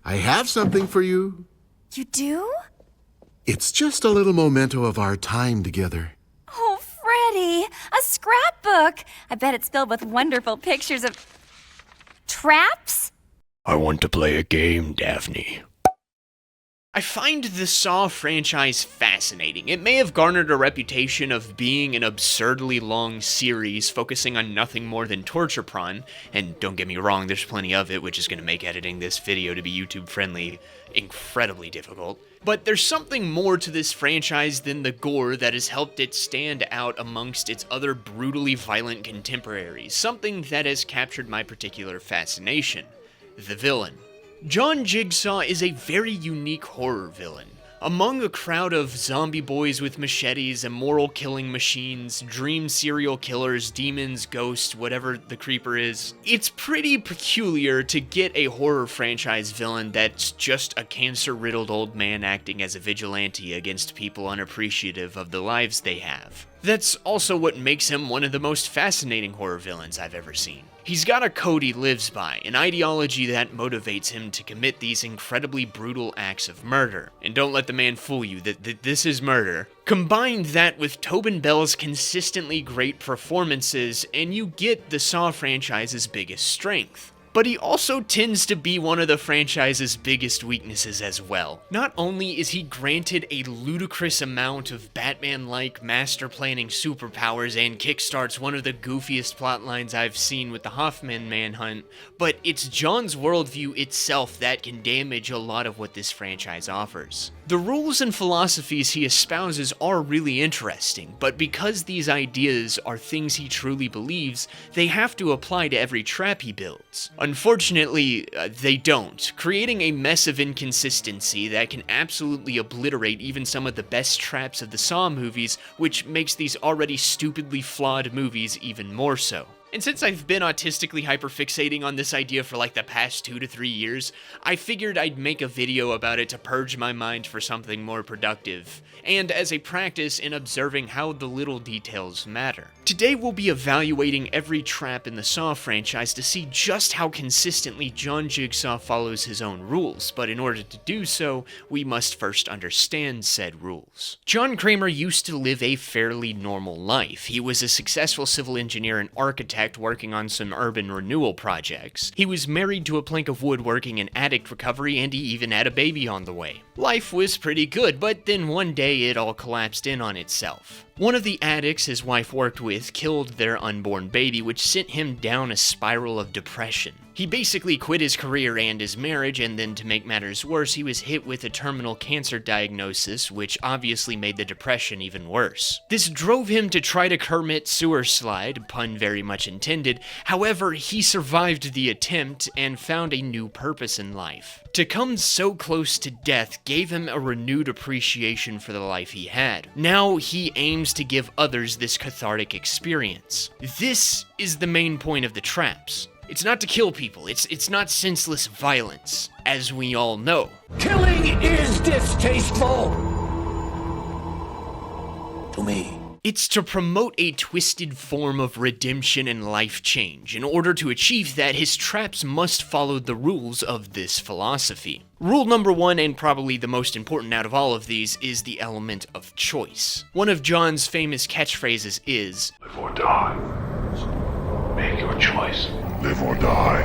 I have something for you. You do? It's just a little memento of our time together. Oh, Freddie, a scrapbook. I bet it's filled with wonderful pictures of traps? I want to play a game, Daphne. I find the Saw franchise fascinating. It may have garnered a reputation of being an absurdly long series focusing on nothing more than torture porn, and don't get me wrong, there's plenty of it, which is going to make editing this video to be YouTube friendly incredibly difficult. But there's something more to this franchise than the gore that has helped it stand out amongst its other brutally violent contemporaries, something that has captured my particular fascination: the villain. John Jigsaw is a very unique horror villain. Among a crowd of zombie boys with machetes, immoral killing machines, dream serial killers, demons, ghosts, whatever the creeper is, it's pretty peculiar to get a horror franchise villain that's just a cancer-riddled old man acting as a vigilante against people unappreciative of the lives they have. That's also what makes him one of the most fascinating horror villains I've ever seen. He's got a code he lives by, an ideology that motivates him to commit these incredibly brutal acts of murder. And don't let the man fool you that this is murder. Combine that with Tobin Bell's consistently great performances, and you get the Saw franchise's biggest strength. But he also tends to be one of the franchise's biggest weaknesses as well. Not only is he granted a ludicrous amount of Batman-like master planning superpowers and kickstarts one of the goofiest plotlines I've seen with the Hoffman manhunt, but it's John's worldview itself that can damage a lot of what this franchise offers. The rules and philosophies he espouses are really interesting, but because these ideas are things he truly believes, they have to apply to every trap he builds. Unfortunately, they don't, creating a mess of inconsistency that can absolutely obliterate even some of the best traps of the Saw movies, which makes these already stupidly flawed movies even more so. And since I've been autistically hyperfixating on this idea for like the past 2 to 3 years, I figured I'd make a video about it to purge my mind for something more productive, and as a practice in observing how the little details matter. Today we'll be evaluating every trap in the Saw franchise to see just how consistently John Jigsaw follows his own rules, but in order to do so, we must first understand said rules. John Kramer used to live a fairly normal life. He was a successful civil engineer and architect working on some urban renewal projects. He was married to a plank of wood working in addict recovery, and he even had a baby on the way. Life was pretty good, but then one day it all collapsed in on itself. One of the addicts his wife worked with killed their unborn baby, which sent him down a spiral of depression. He basically quit his career and his marriage, and then to make matters worse, he was hit with a terminal cancer diagnosis, which obviously made the depression even worse. This drove him to try to commit suicide, pun very much intended. However, he survived the attempt and found a new purpose in life. To come so close to death gave him a renewed appreciation for the life he had. Now he aims to give others this cathartic experience. This is the main point of the traps. It's not to kill people, it's not senseless violence, as we all know. Killing is distasteful to me. It's to promote a twisted form of redemption and life change. In order to achieve that, his traps must follow the rules of this philosophy. Rule number 1, and probably the most important out of all of these, is the element of choice. One of John's famous catchphrases is, "Live or die. Make your choice." Live or die.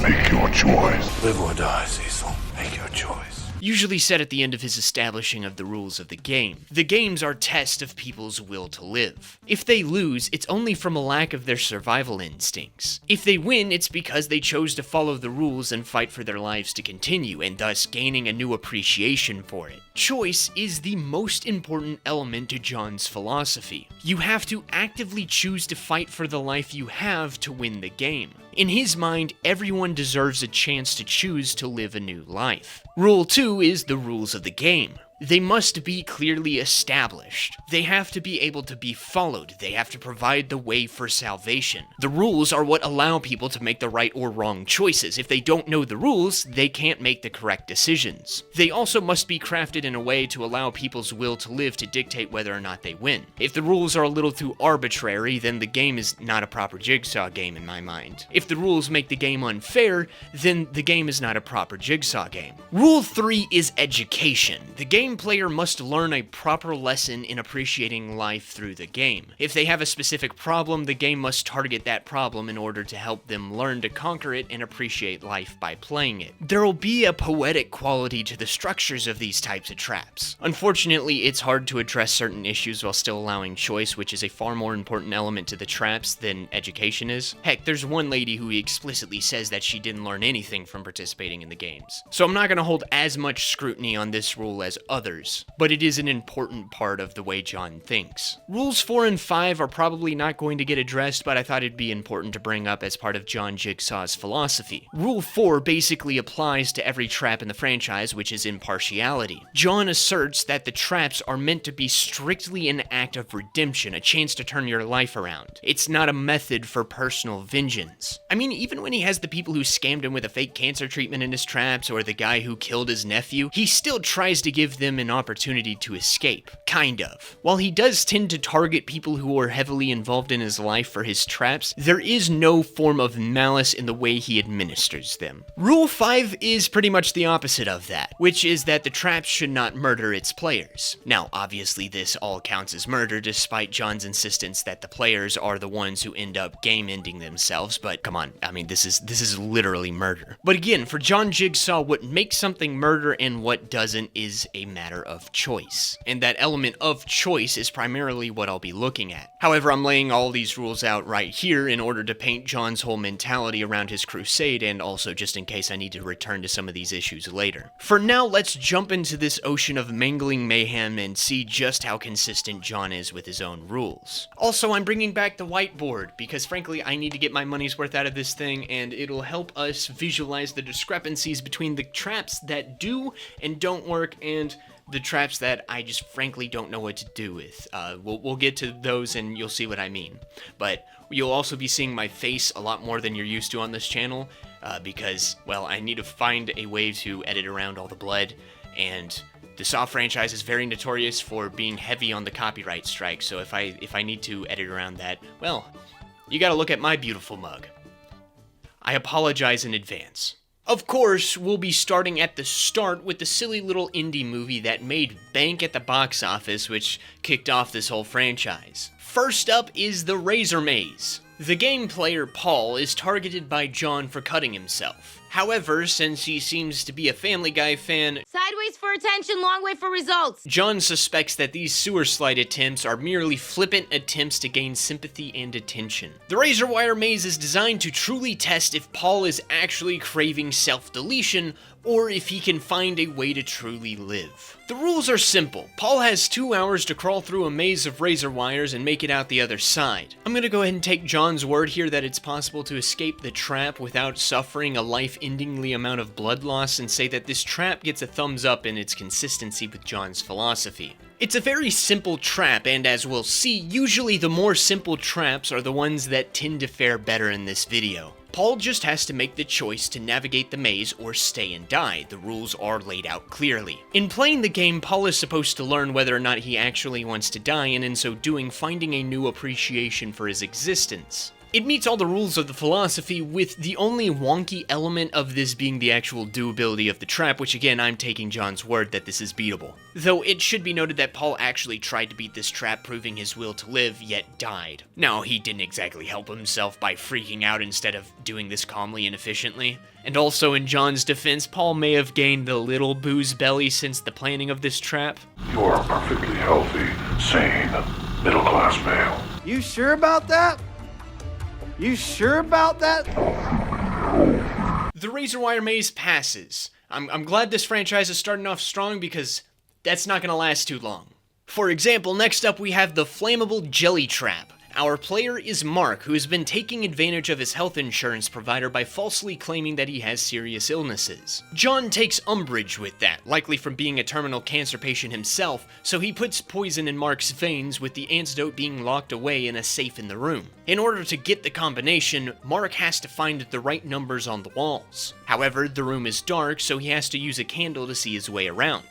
Make your choice. Live or die, Cecil. Make your choice. usually said at the end of his establishing of the rules of the game. The games are tests of people's will to live. If they lose, it's only from a lack of their survival instincts. If they win, it's because they chose to follow the rules and fight for their lives to continue, and thus gaining a new appreciation for it. Choice is the most important element to John's philosophy. You have to actively choose to fight for the life you have to win the game. In his mind, everyone deserves a chance to choose to live a new life. Rule 2 is the rules of the game. They must be clearly established. They have to be able to be followed. They have to provide the way for salvation. The rules are what allow people to make the right or wrong choices. If they don't know the rules, they can't make the correct decisions. They also must be crafted in a way to allow people's will to live to dictate whether or not they win. If the rules are a little too arbitrary, then the game is not a proper Jigsaw game in my mind. If the rules make the game unfair, then the game is not a proper Jigsaw game. Rule 3 is education. The game player must learn a proper lesson in appreciating life through the game. If they have a specific problem, the game must target that problem in order to help them learn to conquer it and appreciate life by playing it. There will be a poetic quality to the structures of these types of traps. Unfortunately, it's hard to address certain issues while still allowing choice, which is a far more important element to the traps than education is. Heck, there's one lady who explicitly says that she didn't learn anything from participating in the games. So I'm not going to hold as much scrutiny on this rule as others, but it is an important part of the way John thinks. Rules 4 and 5 are probably not going to get addressed, but I thought it'd be important to bring up as part of John Jigsaw's philosophy. Rule 4 basically applies to every trap in the franchise, which is impartiality. John asserts that the traps are meant to be strictly an act of redemption, a chance to turn your life around. It's not a method for personal vengeance. I mean, even when he has the people who scammed him with a fake cancer treatment in his traps, or the guy who killed his nephew, he still tries to give them an opportunity to escape. Kind of. While he does tend to target people who are heavily involved in his life for his traps, there is no form of malice in the way he administers them. Rule 5 is pretty much the opposite of that, which is that the traps should not murder its players. Now, obviously this all counts as murder despite John's insistence that the players are the ones who end up game-ending themselves, but come on, I mean, this is literally murder. But again, for John Jigsaw, what makes something murder and what doesn't is a matter of choice. And that element of choice is primarily what I'll be looking at. However, I'm laying all these rules out right here in order to paint John's whole mentality around his crusade, and also just in case I need to return to some of these issues later. For now, let's jump into this ocean of mangling mayhem and see just how consistent John is with his own rules. Also, I'm bringing back the whiteboard because frankly, I need to get my money's worth out of this thing, and it'll help us visualize the discrepancies between the traps that do and don't work and the traps that I just frankly don't know what to do with. We'll get to those and you'll see what I mean. But you'll also be seeing my face a lot more than you're used to on this channel because, well, I need to find a way to edit around all the blood, and the Saw franchise is very notorious for being heavy on the copyright strike, so if I need to edit around that, well, you gotta look at my beautiful mug. I apologize in advance. Of course, we'll be starting at the start with the silly little indie movie that made bank at the box office, which kicked off this whole franchise. First up is the Razor Maze. The game player, Paul, is targeted by John for cutting himself. However, since he seems to be a Family Guy fan, sideways for attention, long way for results. John suspects that these sewer slide attempts are merely flippant attempts to gain sympathy and attention. The razor wire maze is designed to truly test if Paul is actually craving self-deletion or if he can find a way to truly live. The rules are simple. Paul has 2 hours to crawl through a maze of razor wires and make it out the other side. I'm gonna go ahead and take John's word here that it's possible to escape the trap without suffering a life-endingly amount of blood loss, and say that this trap gets a thumbs up in its consistency with John's philosophy. It's a very simple trap, and as we'll see, usually the more simple traps are the ones that tend to fare better in this video. Paul just has to make the choice to navigate the maze or stay and die. The rules are laid out clearly. In playing the game, Paul is supposed to learn whether or not he actually wants to die, and in so doing, finding a new appreciation for his existence. It meets all the rules of the philosophy, with the only wonky element of this being the actual doability of the trap, which again, I'm taking John's word that this is beatable. Though it should be noted that Paul actually tried to beat this trap, proving his will to live, yet died. Now, he didn't exactly help himself by freaking out instead of doing this calmly and efficiently. And also, in John's defense, Paul may have gained a little booze belly since the planning of this trap. You are a perfectly healthy, sane, middle-class male. You sure about that? You sure about that? The razor wire maze passes. I'm glad this franchise is starting off strong because that's not gonna last too long. For example, next up we have the flammable jelly trap. Our player is Mark, who has been taking advantage of his health insurance provider by falsely claiming that he has serious illnesses. John takes umbrage with that, likely from being a terminal cancer patient himself, so he puts poison in Mark's veins with the antidote being locked away in a safe in the room. In order to get the combination, Mark has to find the right numbers on the walls. However, the room is dark, so he has to use a candle to see his way around.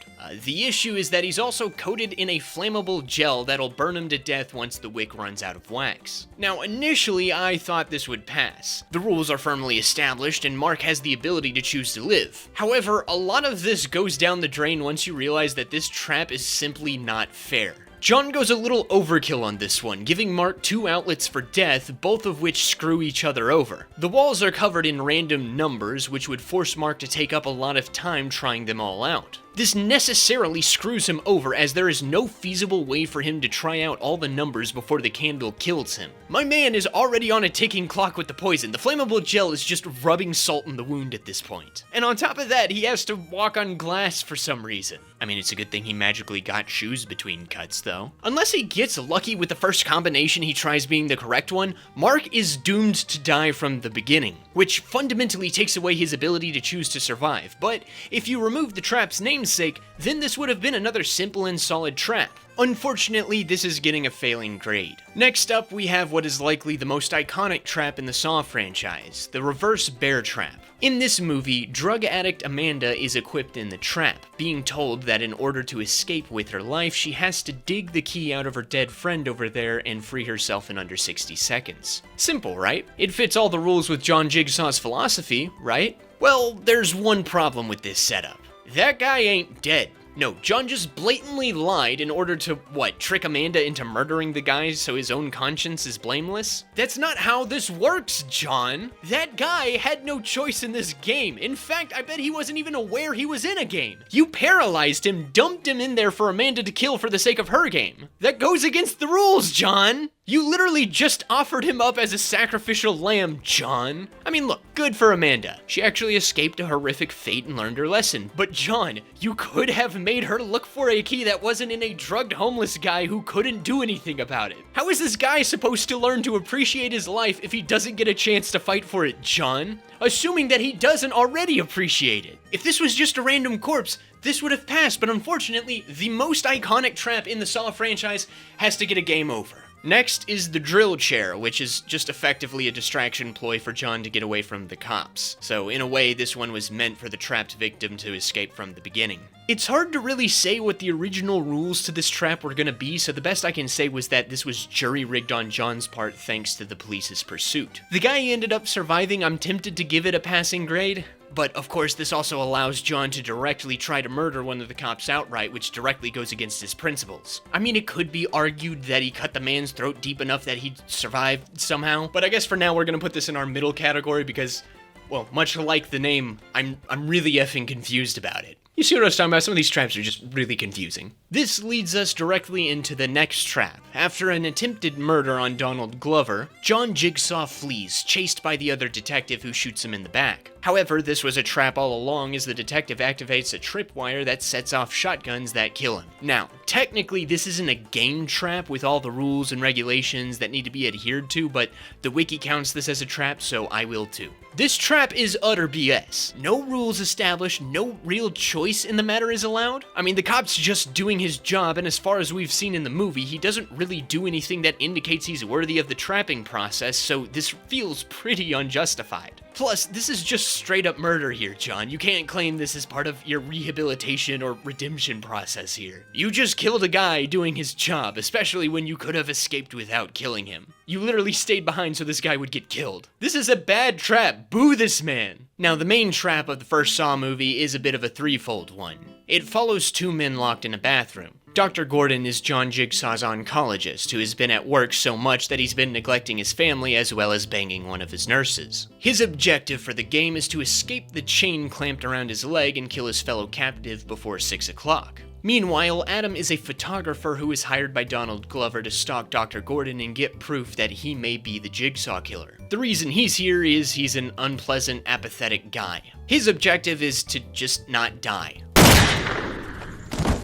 The issue is that he's also coated in a flammable gel that'll burn him to death once the wick runs out of wax. Now, initially, I thought this would pass. The rules are firmly established, and Mark has the ability to choose to live. However, a lot of this goes down the drain once you realize that this trap is simply not fair. John goes a little overkill on this one, giving Mark 2 outlets for death, both of which screw each other over. The walls are covered in random numbers, which would force Mark to take up a lot of time trying them all out. This necessarily screws him over, as there is no feasible way for him to try out all the numbers before the candle kills him. My man is already on a ticking clock with the poison. The flammable gel is just rubbing salt in the wound at this point. And on top of that, he has to walk on glass for some reason. I mean, it's a good thing he magically got shoes between cuts, though. Unless he gets lucky with the first combination he tries being the correct one, Mark is doomed to die from the beginning, which fundamentally takes away his ability to choose to survive. But if you remove the trap's namesake, then this would have been another simple and solid trap. Unfortunately, this is getting a failing grade. Next up, we have what is likely the most iconic trap in the Saw franchise, the reverse bear trap. In this movie, drug addict Amanda is equipped in the trap, being told that in order to escape with her life, she has to dig the key out of her dead friend over there and free herself in under 60 seconds. Simple, right? It fits all the rules with John Jigsaw's philosophy, right? Well, there's one problem with this setup. That guy ain't dead. No, John just blatantly lied in order to, trick Amanda into murdering the guy so his own conscience is blameless? That's not how this works, John. That guy had no choice in this game. In fact, I bet he wasn't even aware he was in a game. You paralyzed him, dumped him in there for Amanda to kill for the sake of her game. That goes against the rules, John. You literally just offered him up as a sacrificial lamb, John. I mean, look, good for Amanda. She actually escaped a horrific fate and learned her lesson. But John, you could have made her look for a key that wasn't in a drugged homeless guy who couldn't do anything about it. How is this guy supposed to learn to appreciate his life if he doesn't get a chance to fight for it, John? Assuming that he doesn't already appreciate it. If this was just a random corpse, this would have passed, but unfortunately, the most iconic trap in the Saw franchise has to get a game over. Next is the drill chair, which is just effectively a distraction ploy for John to get away from the cops. So in a way, this one was meant for the trapped victim to escape from the beginning. It's hard to really say what the original rules to this trap were gonna be, so the best I can say was that this was jury-rigged on John's part thanks to the police's pursuit. The guy ended up surviving. I'm tempted to give it a passing grade. But of course, this also allows John to directly try to murder one of the cops outright, which directly goes against his principles. I mean, it could be argued that he cut the man's throat deep enough that he'd survive somehow, but I guess for now we're gonna put this in our middle category because, well, much like the name, I'm really effing confused about it. You see what I was talking about? Some of these traps are just really confusing. This leads us directly into the next trap. After an attempted murder on Donald Glover, John Jigsaw flees, chased by the other detective who shoots him in the back. However, this was a trap all along as the detective activates a tripwire that sets off shotguns that kill him. Now, technically this isn't a game trap with all the rules and regulations that need to be adhered to, but the wiki counts this as a trap, so I will too. This trap is utter BS. No rules established, no real choice in the matter is allowed. I mean, the cop's just doing his job, and as far as we've seen in the movie, he doesn't really do anything that indicates he's worthy of the trapping process, so this feels pretty unjustified. Plus, this is just straight up murder here, John. You can't claim this as part of your rehabilitation or redemption process here. You just killed a guy doing his job, especially when you could have escaped without killing him. You literally stayed behind so this guy would get killed. This is a bad trap. Boo this man. Now, the main trap of the first Saw movie is a bit of a threefold one. It follows two men locked in a bathroom. Dr. Gordon is John Jigsaw's oncologist, who has been at work so much that he's been neglecting his family as well as banging one of his nurses. His objective for the game is to escape the chain clamped around his leg and kill his fellow captive before 6 o'clock. Meanwhile, Adam is a photographer who is hired by Donald Glover to stalk Dr. Gordon and get proof that he may be the Jigsaw killer. The reason he's here is he's an unpleasant, apathetic guy. His objective is to just not die.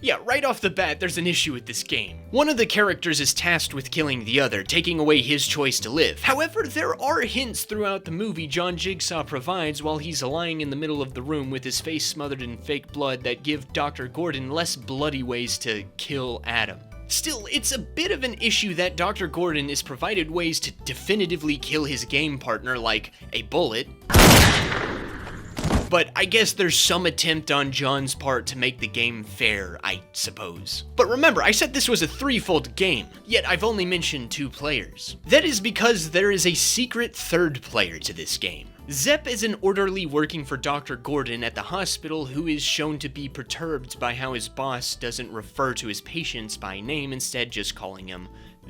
Yeah, right off the bat, there's an issue with this game. One of the characters is tasked with killing the other, taking away his choice to live. However, there are hints throughout the movie John Jigsaw provides while he's lying in the middle of the room with his face smothered in fake blood that give Dr. Gordon less bloody ways to kill Adam. Still, it's a bit of an issue that Dr. Gordon is provided ways to definitively kill his game partner, like a bullet. But I guess there's some attempt on John's part to make the game fair, I suppose. But remember, I said this was a threefold game, yet I've only mentioned 2 players. That is because there is a secret third player to this game. Zepp is an orderly working for Dr. Gordon at the hospital who is shown to be perturbed by how his boss doesn't refer to his patients by name, instead just calling him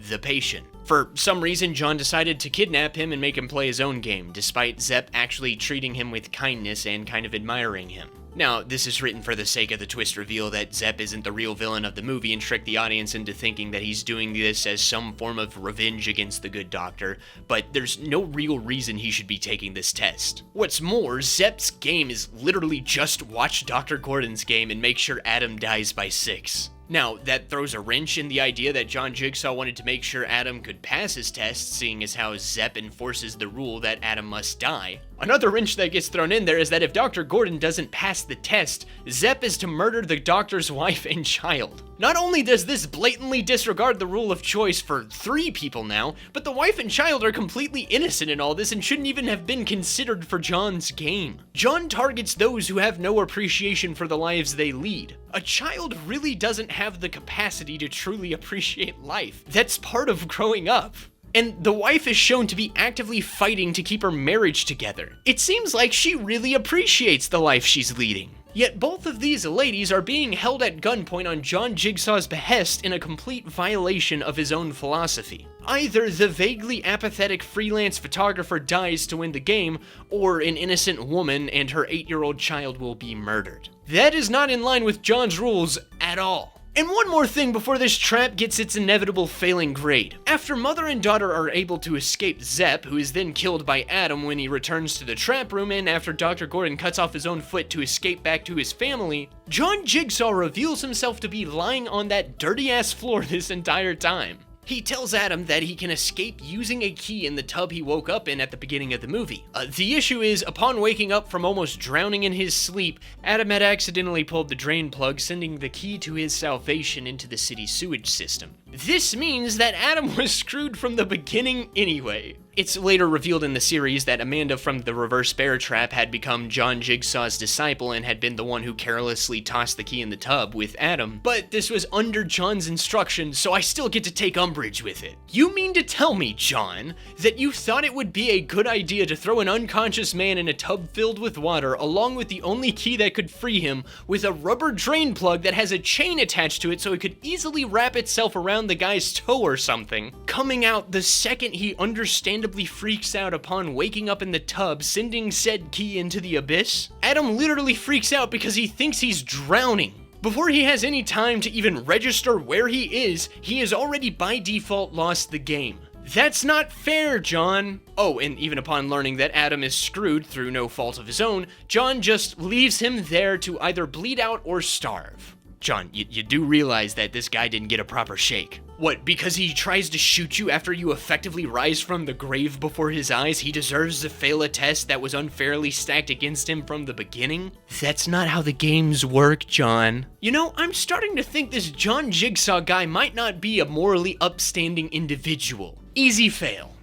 the patient. For some reason, John decided to kidnap him and make him play his own game, despite Zepp actually treating him with kindness and kind of admiring him. Now, this is written for the sake of the twist reveal that Zepp isn't the real villain of the movie and trick the audience into thinking that he's doing this as some form of revenge against the good doctor, but there's no real reason he should be taking this test. What's more, Zepp's game is literally just watch Dr. Gordon's game and make sure Adam dies by 6. Now, that throws a wrench in the idea that John Jigsaw wanted to make sure Adam could pass his test, seeing as how Zepp enforces the rule that Adam must die. Another wrench that gets thrown in there is that if Dr. Gordon doesn't pass the test, Zepp is to murder the doctor's wife and child. Not only does this blatantly disregard the rule of choice for 3 people now, but the wife and child are completely innocent in all this and shouldn't even have been considered for John's game. John targets those who have no appreciation for the lives they lead. A child really doesn't have the capacity to truly appreciate life. That's part of growing up. And the wife is shown to be actively fighting to keep her marriage together. It seems like she really appreciates the life she's leading. Yet both of these ladies are being held at gunpoint on John Jigsaw's behest in a complete violation of his own philosophy. Either the vaguely apathetic freelance photographer dies to win the game, or an innocent woman and her 8-year-old child will be murdered. That is not in line with John's rules at all. And one more thing before this trap gets its inevitable failing grade. After mother and daughter are able to escape Zepp, who is then killed by Adam when he returns to the trap room, and after Dr. Gordon cuts off his own foot to escape back to his family, John Jigsaw reveals himself to be lying on that dirty-ass floor this entire time. He tells Adam that he can escape using a key in the tub he woke up in at the beginning of the movie. The issue is, upon waking up from almost drowning in his sleep, Adam had accidentally pulled the drain plug, sending the key to his salvation into the city's sewage system. This means that Adam was screwed from the beginning anyway. It's later revealed in the series that Amanda from the reverse bear trap had become John Jigsaw's disciple and had been the one who carelessly tossed the key in the tub with Adam, but this was under John's instructions, so I still get to take umbrage with it. You mean to tell me, John, that you thought it would be a good idea to throw an unconscious man in a tub filled with water along with the only key that could free him with a rubber drain plug that has a chain attached to it so it could easily wrap itself around the guy's toe or something, coming out the second he understands freaks out upon waking up in the tub, sending said key into the abyss? Adam literally freaks out because he thinks he's drowning. Before he has any time to even register where he is, he has already by default lost the game. That's not fair, John. Oh, and even upon learning that Adam is screwed through no fault of his own, John just leaves him there to either bleed out or starve. John, you do realize that this guy didn't get a proper shake. What, because he tries to shoot you after you effectively rise from the grave before his eyes, he deserves to fail a test that was unfairly stacked against him from the beginning? That's not how the games work, John. You know, I'm starting to think this John Jigsaw guy might not be a morally upstanding individual. Easy fail.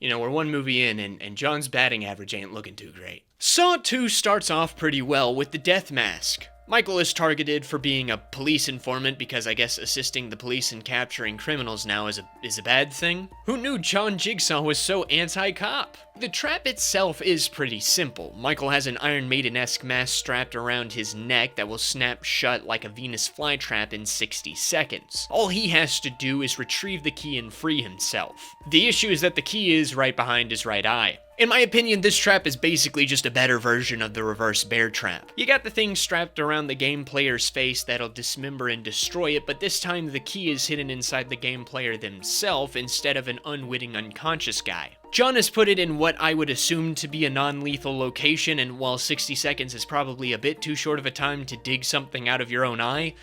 You know, we're one movie in, and John's batting average ain't looking too great. Saw 2 starts off pretty well with the death mask. Michael is targeted for being a police informant because I guess assisting the police in capturing criminals now is a bad thing. Who knew John Jigsaw was so anti-cop? The trap itself is pretty simple. Michael has an Iron Maiden-esque mask strapped around his neck that will snap shut like a Venus flytrap in 60 seconds. All he has to do is retrieve the key and free himself. The issue is that the key is right behind his right eye. In my opinion, this trap is basically just a better version of the reverse bear trap. You got the thing strapped around the game player's face that'll dismember and destroy it, but this time the key is hidden inside the game player themselves instead of an unwitting unconscious guy. John has put it in what I would assume to be a non-lethal location, and while 60 seconds is probably a bit too short of a time to dig something out of your own eye,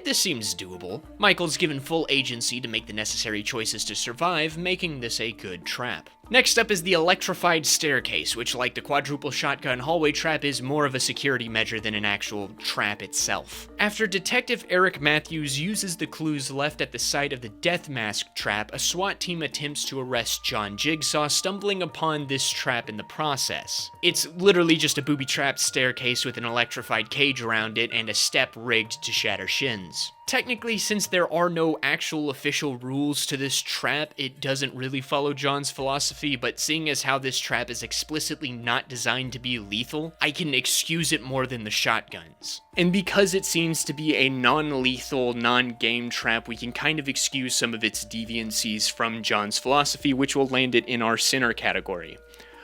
this seems doable. Michael's given full agency to make the necessary choices to survive, making this a good trap. Next up is the electrified staircase, which, like the quadruple shotgun hallway trap, is more of a security measure than an actual trap itself. After Detective Eric Matthews uses the clues left at the site of the death mask trap, a SWAT team attempts to arrest John Jigsaw, stumbling upon this trap in the process. It's literally just a booby-trapped staircase with an electrified cage around it and a step rigged to shatter shins. Technically, since there are no actual official rules to this trap, it doesn't really follow John's philosophy, but seeing as how this trap is explicitly not designed to be lethal, I can excuse it more than the shotguns. And because it seems to be a non-lethal, non-game trap, we can kind of excuse some of its deviancies from John's philosophy, which will land it in our sinner category.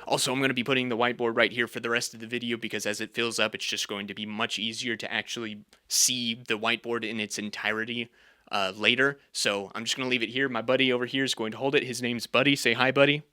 Also, I'm going to be putting the whiteboard right here for the rest of the video because as it fills up, it's just going to be much easier to actually see the whiteboard in its entirety later. So I'm just going to leave it here. My buddy over here is going to hold it. His name's Buddy. Say hi, Buddy.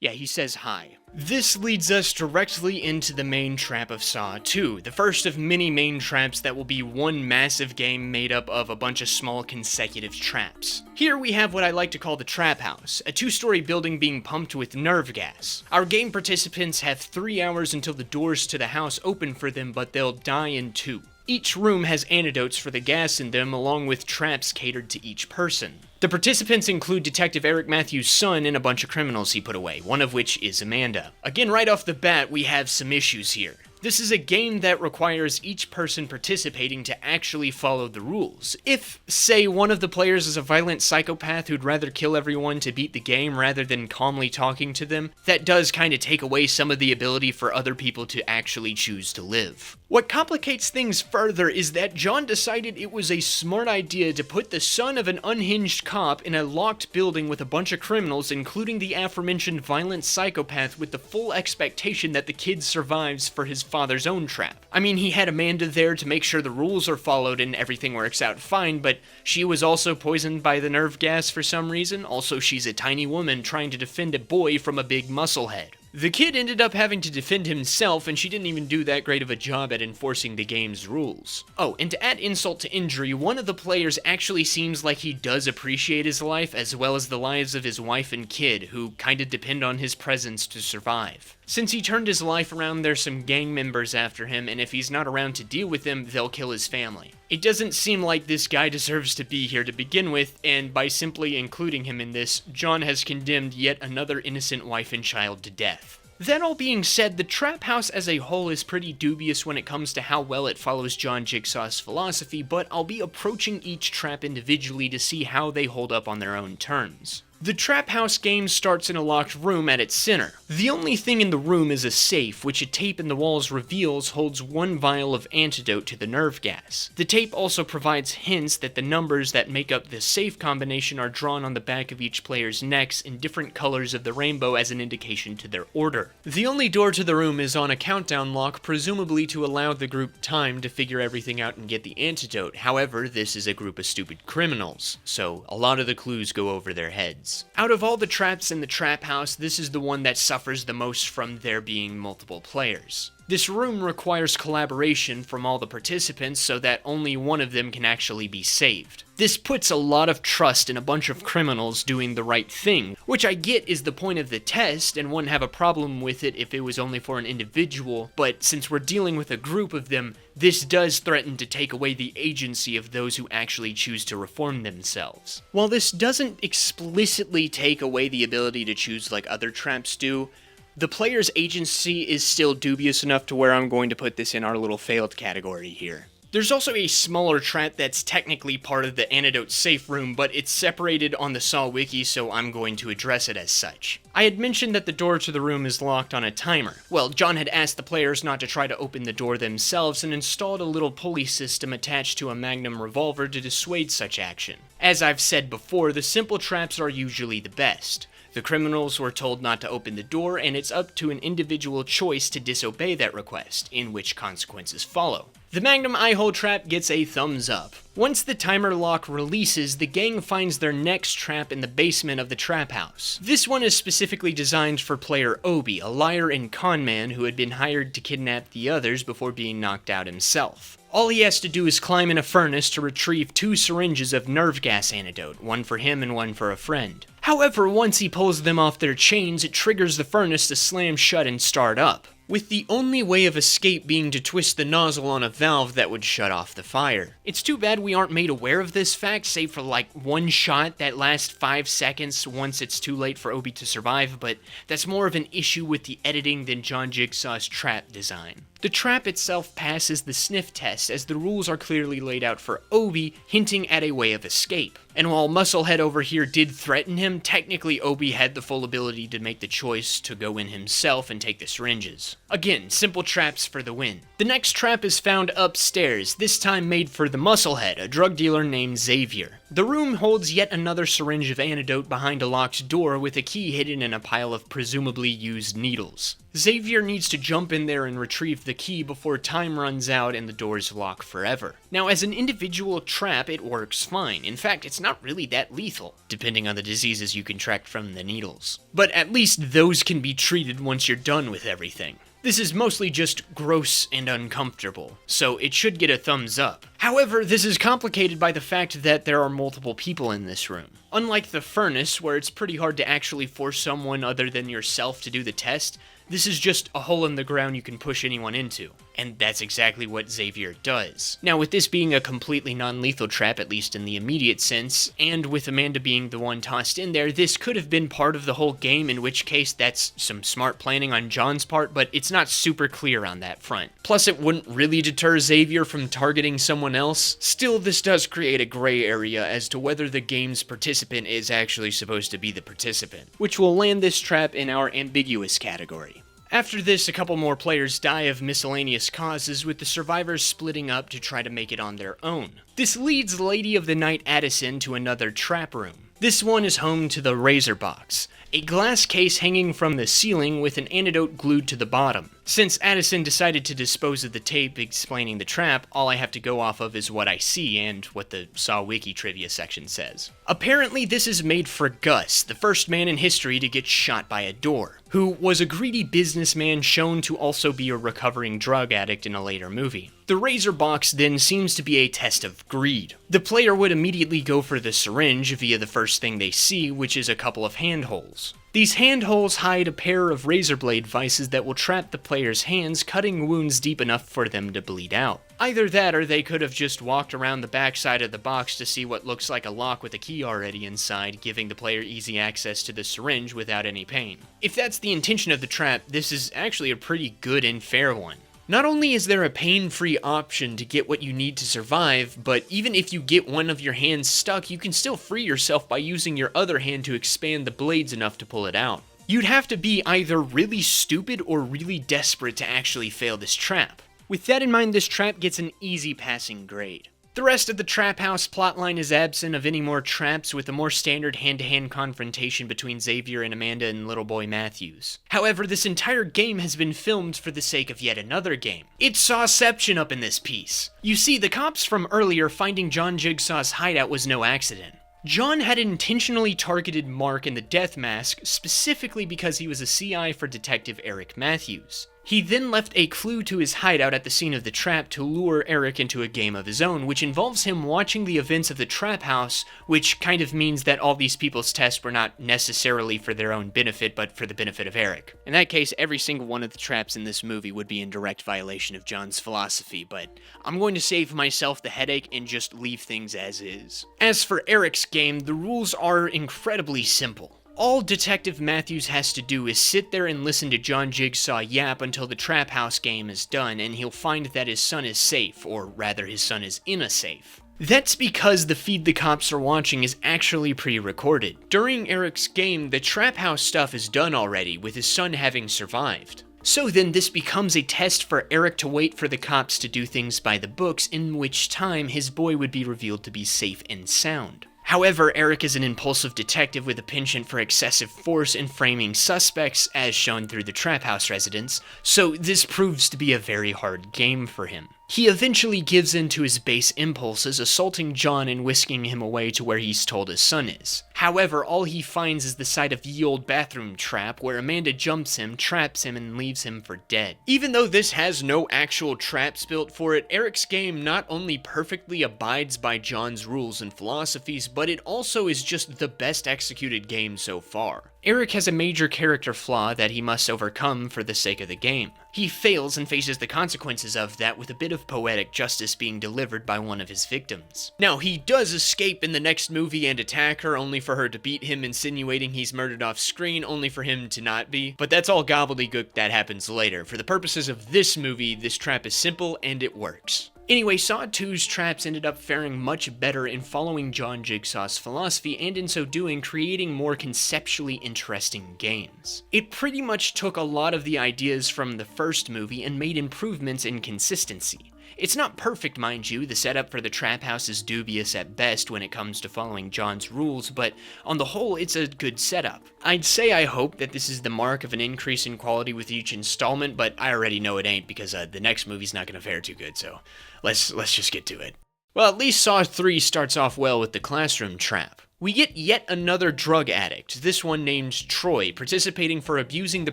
Yeah, he says hi. This leads us directly into the main trap of Saw 2, the first of many main traps that will be one massive game made up of a bunch of small consecutive traps. Here we have what I like to call the Trap House, a two-story building being pumped with nerve gas. Our game participants have 3 hours until the doors to the house open for them, but they'll die in 2. Each room has antidotes for the gas in them, along with traps catered to each person. The participants include Detective Eric Matthews' son and a bunch of criminals he put away, one of which is Amanda. Again, right off the bat, we have some issues here. This is a game that requires each person participating to actually follow the rules. If, say, one of the players is a violent psychopath who'd rather kill everyone to beat the game rather than calmly talking to them, that does kind of take away some of the ability for other people to actually choose to live. What complicates things further is that John decided it was a smart idea to put the son of an unhinged cop in a locked building with a bunch of criminals, including the aforementioned violent psychopath, with the full expectation that the kid survives for his father's own trap. I mean, he had Amanda there to make sure the rules are followed and everything works out fine, but she was also poisoned by the nerve gas for some reason. Also, she's a tiny woman trying to defend a boy from a big musclehead. The kid ended up having to defend himself, and she didn't even do that great of a job at enforcing the game's rules. Oh, and to add insult to injury, one of the players actually seems like he does appreciate his life, as well as the lives of his wife and kid, who kinda depend on his presence to survive. Since he turned his life around, there's some gang members after him, and if he's not around to deal with them, they'll kill his family. It doesn't seem like this guy deserves to be here to begin with, and by simply including him in this, John has condemned yet another innocent wife and child to death. That all being said, the Trap House as a whole is pretty dubious when it comes to how well it follows John Jigsaw's philosophy, but I'll be approaching each trap individually to see how they hold up on their own terms. The Trap House game starts in a locked room at its center. The only thing in the room is a safe, which a tape in the walls reveals holds 1 vial of antidote to the nerve gas. The tape also provides hints that the numbers that make up the safe combination are drawn on the back of each player's necks in different colors of the rainbow as an indication to their order. The only door to the room is on a countdown lock, presumably to allow the group time to figure everything out and get the antidote. However, this is a group of stupid criminals, so a lot of the clues go over their heads. Out of all the traps in the Trap House, this is the one that suffers the most from there being multiple players. This room requires collaboration from all the participants so that only one of them can actually be saved. This puts a lot of trust in a bunch of criminals doing the right thing, which I get is the point of the test and wouldn't have a problem with it if it was only for an individual, but since we're dealing with a group of them, this does threaten to take away the agency of those who actually choose to reform themselves. While this doesn't explicitly take away the ability to choose like other traps do, the player's agency is still dubious enough to where I'm going to put this in our little failed category here. There's also a smaller trap that's technically part of the antidote safe room, but it's separated on the Saw wiki, so I'm going to address it as such. I had mentioned that the door to the room is locked on a timer. Well, John had asked the players not to try to open the door themselves and installed a little pulley system attached to a Magnum revolver to dissuade such action. As I've said before, the simple traps are usually the best. The criminals were told not to open the door, and it's up to an individual choice to disobey that request, in which consequences follow. The Magnum eye-hole trap gets a thumbs up. Once the timer lock releases, the gang finds their next trap in the basement of the trap house. This one is specifically designed for player Obi, a liar and con man who had been hired to kidnap the others before being knocked out himself. All he has to do is climb in a furnace to retrieve 2 syringes of nerve gas antidote, one for him and one for a friend. However, once he pulls them off their chains, it triggers the furnace to slam shut and start up, with the only way of escape being to twist the nozzle on a valve that would shut off the fire. It's too bad we aren't made aware of this fact, save for like one shot that lasts 5 seconds once it's too late for Obi to survive, but that's more of an issue with the editing than John Jigsaw's trap design. The trap itself passes the sniff test, as the rules are clearly laid out for Obi, hinting at a way of escape. And while Musclehead over here did threaten him, technically Obi had the full ability to make the choice to go in himself and take the syringes. Again, simple traps for the win. The next trap is found upstairs, this time made for the Musclehead, a drug dealer named Xavier. The room holds yet another syringe of antidote behind a locked door with a key hidden in a pile of presumably used needles. Xavier needs to jump in there and retrieve the key before time runs out and the doors lock forever. Now, as an individual trap, it works fine. In fact, it's not really that lethal, depending on the diseases you contract from the needles. But at least those can be treated once you're done with everything. This is mostly just gross and uncomfortable, so it should get a thumbs up. However, this is complicated by the fact that there are multiple people in this room. Unlike the furnace, where it's pretty hard to actually force someone other than yourself to do the test, this is just a hole in the ground you can push anyone into. And that's exactly what Xavier does. Now, with this being a completely non-lethal trap, at least in the immediate sense, and with Amanda being the one tossed in there, this could have been part of the whole game, in which case that's some smart planning on John's part, but it's not super clear on that front. Plus, it wouldn't really deter Xavier from targeting someone else. Still, this does create a gray area as to whether the game's participant is actually supposed to be the participant, which will land this trap in our ambiguous category. After this, a couple more players die of miscellaneous causes, with the survivors splitting up to try to make it on their own. This leads Lady of the Night Addison to another trap room. This one is home to the Razor Box, a glass case hanging from the ceiling with an antidote glued to the bottom. Since Addison decided to dispose of the tape explaining the trap, all I have to go off of is what I see and what the Saw Wiki trivia section says. Apparently this is made for Gus, the first man in history to get shot by a door, who was a greedy businessman shown to also be a recovering drug addict in a later movie. The Razor Box then seems to be a test of greed. The player would immediately go for the syringe via the first thing they see, which is a couple of handholds. These handholds hide a pair of razor blade vices that will trap the player's hands, cutting wounds deep enough for them to bleed out. Either that, or they could have just walked around the backside of the box to see what looks like a lock with a key already inside, giving the player easy access to the syringe without any pain. If that's the intention of the trap, this is actually a pretty good and fair one. Not only is there a pain-free option to get what you need to survive, but even if you get one of your hands stuck, you can still free yourself by using your other hand to expand the blades enough to pull it out. You'd have to be either really stupid or really desperate to actually fail this trap. With that in mind, this trap gets an easy passing grade. The rest of the Trap House plotline is absent of any more traps, with a more standard hand-to-hand confrontation between Xavier and Amanda and little boy Matthews. However, this entire game has been filmed for the sake of yet another game. It's Sawception up in this piece. You see, the cops from earlier finding John Jigsaw's hideout was no accident. John had intentionally targeted Mark in the death mask specifically because he was a CI for Detective Eric Matthews. He then left a clue to his hideout at the scene of the trap to lure Eric into a game of his own, which involves him watching the events of the trap house, which kind of means that all these people's tests were not necessarily for their own benefit, but for the benefit of Eric. In that case, every single one of the traps in this movie would be in direct violation of John's philosophy, but I'm going to save myself the headache and just leave things as is. As for Eric's game, the rules are incredibly simple. All Detective Matthews has to do is sit there and listen to John Jigsaw yap until the Trap House game is done, and he'll find that his son is safe, or rather his son is in a safe. That's because the feed the cops are watching is actually pre-recorded. During Eric's game, the Trap House stuff is done already, with his son having survived. So then this becomes a test for Eric to wait for the cops to do things by the books, in which time his boy would be revealed to be safe and sound. However, Eric is an impulsive detective with a penchant for excessive force in framing suspects, as shown through the trap house residents, so this proves to be a very hard game for him. He eventually gives in to his base impulses, assaulting John and whisking him away to where he's told his son is. However, all he finds is the site of the old bathroom trap, where Amanda jumps him, traps him, and leaves him for dead. Even though this has no actual traps built for it, Eric's game not only perfectly abides by John's rules and philosophies, but it also is just the best executed game so far. Eric has a major character flaw that he must overcome for the sake of the game. He fails and faces the consequences of that with a bit of poetic justice being delivered by one of his victims. Now, he does escape in the next movie and attack her, only for her to beat him, insinuating he's murdered off screen, only for him to not be. But that's all gobbledygook that happens later. For the purposes of this movie, this trap is simple and it works. Anyway, Saw 2's traps ended up faring much better in following John Jigsaw's philosophy, and in so doing, creating more conceptually interesting games. It pretty much took a lot of the ideas from the first movie and made improvements in consistency. It's not perfect, mind you, the setup for the trap house is dubious at best when it comes to following John's rules, but on the whole, it's a good setup. I'd say I hope that this is the mark of an increase in quality with each installment, but I already know it ain't because the next movie's not gonna fare too good, so let's just get to it. Well, at least Saw 3 starts off well with the classroom trap. We get yet another drug addict, this one named Troy, participating for abusing the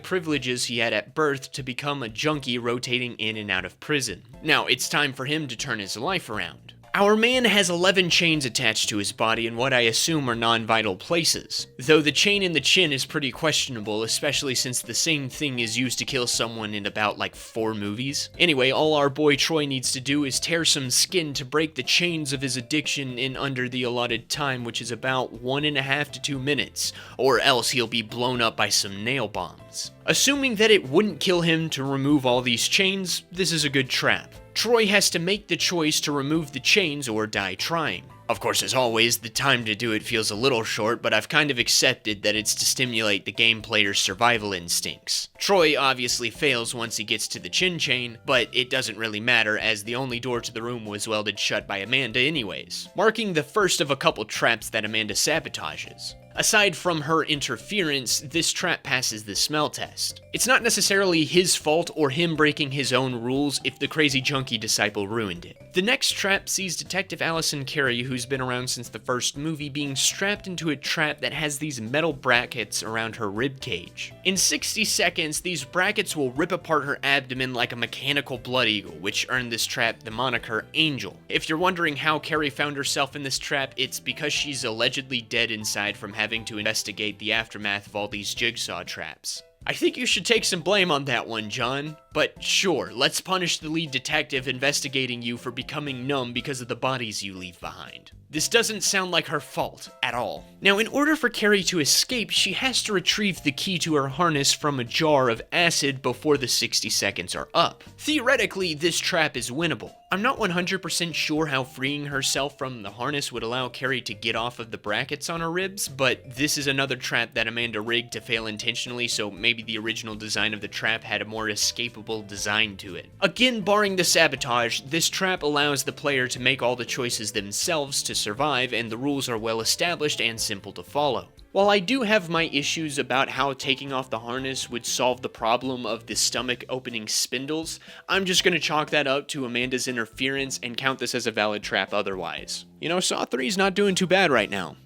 privileges he had at birth to become a junkie rotating in and out of prison. Now, it's time for him to turn his life around. Our man has 11 chains attached to his body in what I assume are non-vital places, though the chain in the chin is pretty questionable, especially since the same thing is used to kill someone in about like 4 movies. Anyway, all our boy Troy needs to do is tear some skin to break the chains of his addiction in under the allotted time, which is about 1.5 to 2 minutes, or else he'll be blown up by some nail bombs. Assuming that it wouldn't kill him to remove all these chains, this is a good trap. Troy has to make the choice to remove the chains or die trying. Of course, as always, the time to do it feels a little short, but I've kind of accepted that it's to stimulate the game player's survival instincts. Troy obviously fails once he gets to the chin chain, but it doesn't really matter as the only door to the room was welded shut by Amanda anyways, marking the first of a couple traps that Amanda sabotages. Aside from her interference, this trap passes the smell test. It's not necessarily his fault or him breaking his own rules if the crazy junkie disciple ruined it. The next trap sees Detective Allison Carey, who's been around since the first movie, being strapped into a trap that has these metal brackets around her rib cage. In 60 seconds, these brackets will rip apart her abdomen like a mechanical blood eagle, which earned this trap the moniker Angel. If you're wondering how Carey found herself in this trap, it's because she's allegedly dead inside from having to investigate the aftermath of all these Jigsaw traps. I think you should take some blame on that one, John. But sure, let's punish the lead detective investigating you for becoming numb because of the bodies you leave behind. This doesn't sound like her fault at all. Now, in order for Carey to escape, she has to retrieve the key to her harness from a jar of acid before the 60 seconds are up. Theoretically, this trap is winnable. I'm not 100% sure how freeing herself from the harness would allow Carey to get off of the brackets on her ribs, but this is another trap that Amanda rigged to fail intentionally, so maybe the original design of the trap had a more escapable design to it. Again, barring the sabotage, this trap allows the player to make all the choices themselves to survive, and the rules are well established and simple to follow. While I do have my issues about how taking off the harness would solve the problem of the stomach opening spindles, I'm just gonna chalk that up to Amanda's interference and count this as a valid trap otherwise. You know, Saw 3's not doing too bad right now.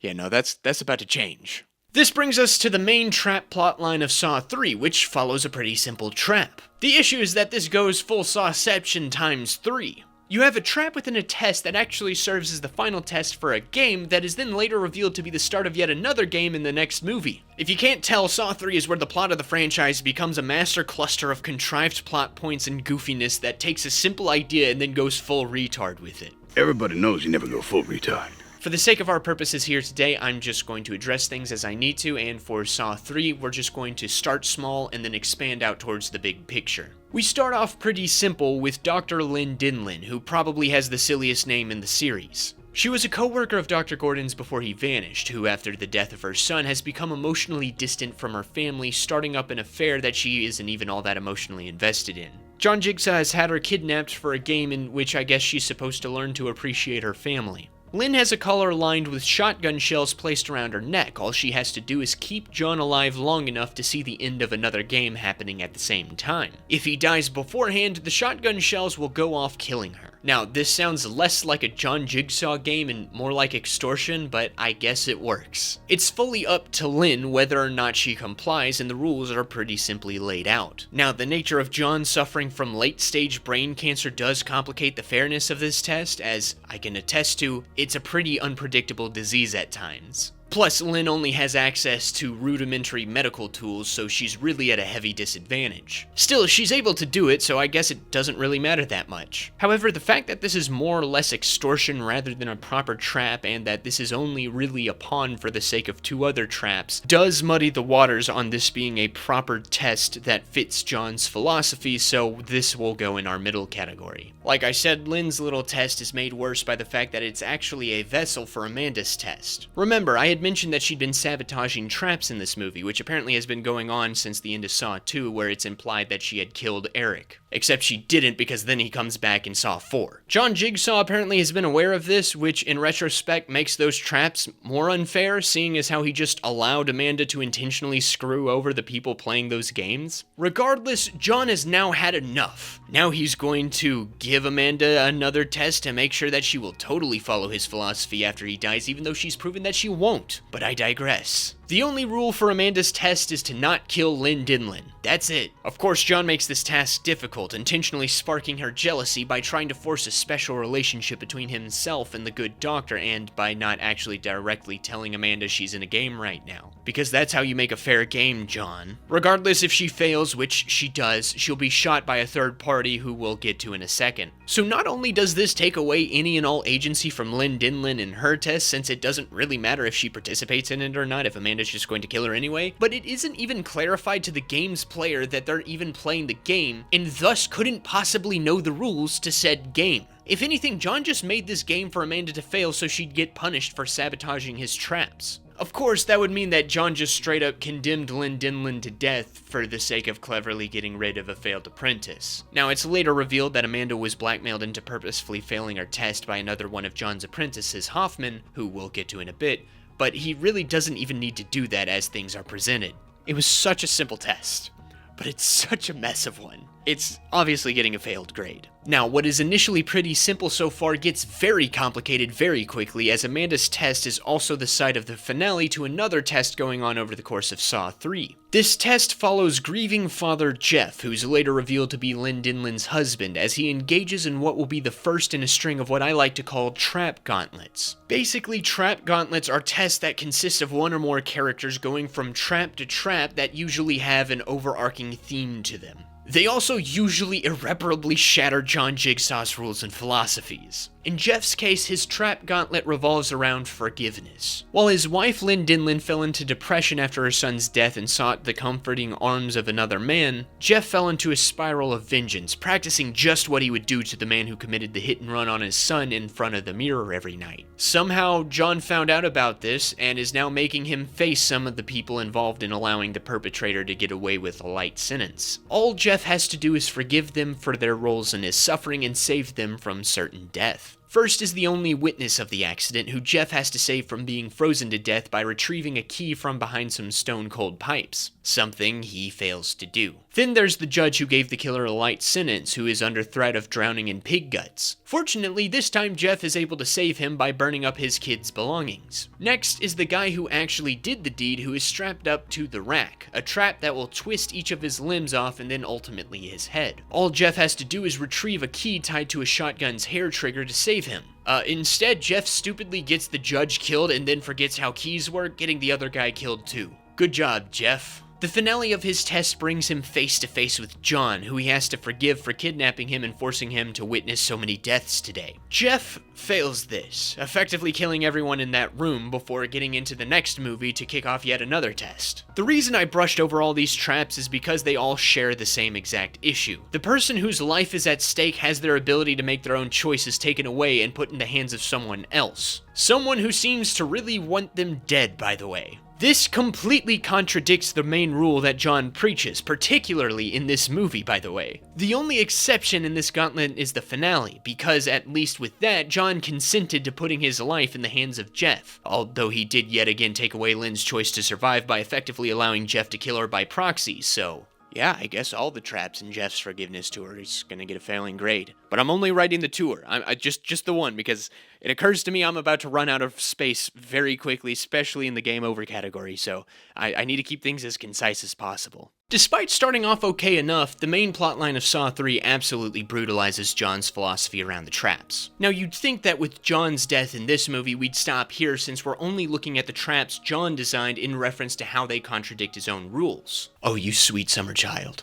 Yeah, no, that's about to change. This brings us to the main trap plotline of Saw 3, which follows a pretty simple trap. The issue is that this goes full Sawception times 3. You have a trap within a test that actually serves as the final test for a game that is then later revealed to be the start of yet another game in the next movie. If you can't tell, Saw 3 is where the plot of the franchise becomes a master cluster of contrived plot points and goofiness that takes a simple idea and then goes full retard with it. Everybody knows you never go full retard. For the sake of our purposes here today, I'm just going to address things as I need to, and for Saw 3, we're just going to start small and then expand out towards the big picture. We start off pretty simple with Dr. Lynn Dinlin, who probably has the silliest name in the series. She was a co-worker of Dr. Gordon's before he vanished, who after the death of her son has become emotionally distant from her family, starting up an affair that she isn't even all that emotionally invested in. John Jigsaw has had her kidnapped for a game in which I guess she's supposed to learn to appreciate her family. Lynn has a collar lined with shotgun shells placed around her neck. All she has to do is keep John alive long enough to see the end of another game happening at the same time. If he dies beforehand, the shotgun shells will go off killing her. Now, this sounds less like a John Jigsaw game and more like extortion, but I guess it works. It's fully up to Lynn whether or not she complies, and the rules are pretty simply laid out. Now, the nature of John suffering from late-stage brain cancer does complicate the fairness of this test, as I can attest to, it's a pretty unpredictable disease at times. Plus, Lynn only has access to rudimentary medical tools, so she's really at a heavy disadvantage. Still, she's able to do it, so I guess it doesn't really matter that much. However, the fact that this is more or less extortion rather than a proper trap, and that this is only really a pawn for the sake of 2 other traps, does muddy the waters on this being a proper test that fits John's philosophy, so this will go in our middle category. Like I said, Lynn's little test is made worse by the fact that it's actually a vessel for Amanda's test. Remember, I had mentioned that she'd been sabotaging traps in this movie, which apparently has been going on since the end of Saw 2, where it's implied that she had killed Eric. Except she didn't, because then he comes back in Saw 4. John Jigsaw apparently has been aware of this, which in retrospect makes those traps more unfair, seeing as how he just allowed Amanda to intentionally screw over the people playing those games. Regardless, John has now had enough. Now he's going to give Amanda another test to make sure that she will totally follow his philosophy after he dies, even though she's proven that she won't. But I digress. The only rule for Amanda's test is to not kill Lynn Dinlin. That's it. Of course, John makes this task difficult, intentionally sparking her jealousy by trying to force a special relationship between himself and the good doctor, and by not actually directly telling Amanda she's in a game right now. Because that's how you make a fair game, John. Regardless if she fails, which she does, she'll be shot by a third party who we'll get to in a second. So not only does this take away any and all agency from Lynn Dinlin in her test, since it doesn't really matter if she participates in it or not, if Amanda's just going to kill her anyway, but it isn't even clarified to the game's player that they're even playing the game, and thus couldn't possibly know the rules to said game. If anything, John just made this game for Amanda to fail so she'd get punished for sabotaging his traps. Of course, that would mean that John just straight up condemned Lynn Dinlin to death for the sake of cleverly getting rid of a failed apprentice. Now, it's later revealed that Amanda was blackmailed into purposefully failing her test by another one of John's apprentices, Hoffman, who we'll get to in a bit, but he really doesn't even need to do that as things are presented. It was such a simple test, but it's such a mess of one. It's obviously getting a failed grade. Now, what is initially pretty simple so far gets very complicated very quickly, as Amanda's test is also the site of the finale to another test going on over the course of Saw 3. This test follows grieving father Jeff, who's later revealed to be Lynn Dinlin's husband, as he engages in what will be the first in a string of what I like to call trap gauntlets. Basically, trap gauntlets are tests that consist of one or more characters going from trap to trap that usually have an overarching theme to them. They also usually irreparably shatter John Jigsaw's rules and philosophies. In Jeff's case, his trap gauntlet revolves around forgiveness. While his wife Lynn Dinlin fell into depression after her son's death and sought the comforting arms of another man, Jeff fell into a spiral of vengeance, practicing just what he would do to the man who committed the hit and run on his son in front of the mirror every night. Somehow, John found out about this and is now making him face some of the people involved in allowing the perpetrator to get away with a light sentence. All Jeff has to do is forgive them for their roles in his suffering and save them from certain death. First is the only witness of the accident, who Jeff has to save from being frozen to death by retrieving a key from behind some stone-cold pipes, something he fails to do. Then there's the judge who gave the killer a light sentence, who is under threat of drowning in pig guts. Fortunately, this time Jeff is able to save him by burning up his kid's belongings. Next is the guy who actually did the deed, who is strapped up to the rack, a trap that will twist each of his limbs off and then ultimately his head. All Jeff has to do is retrieve a key tied to a shotgun's hair trigger to save him. Instead, Jeff stupidly gets the judge killed and then forgets how keys work, getting the other guy killed too. Good job, Jeff. The finale of his test brings him face to face with John, who he has to forgive for kidnapping him and forcing him to witness so many deaths today. Jeff fails this, effectively killing everyone in that room before getting into the next movie to kick off yet another test. The reason I brushed over all these traps is because they all share the same exact issue. The person whose life is at stake has their ability to make their own choices taken away and put in the hands of someone else. Someone who seems to really want them dead, by the way. This completely contradicts the main rule that John preaches, particularly in this movie, by the way. The only exception in this gauntlet is the finale, because at least with that, John consented to putting his life in the hands of Jeff, although he did yet again take away Lynn's choice to survive by effectively allowing Jeff to kill her by proxy, so... yeah, I guess all the traps in Jeff's forgiveness tour is gonna get a failing grade. But I'm only writing the tour. I just the one, because it occurs to me I'm about to run out of space very quickly, especially in the game over category, so I need to keep things as concise as possible. Despite starting off okay enough, the main plotline of Saw 3 absolutely brutalizes John's philosophy around the traps. Now, you'd think that with John's death in this movie, we'd stop here since we're only looking at the traps John designed in reference to how they contradict his own rules. Oh, you sweet summer child.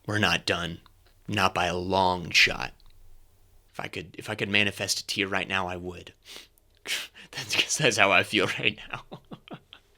We're not done. Not by a long shot. If I could manifest a tear right now, I would. That's how I feel right now.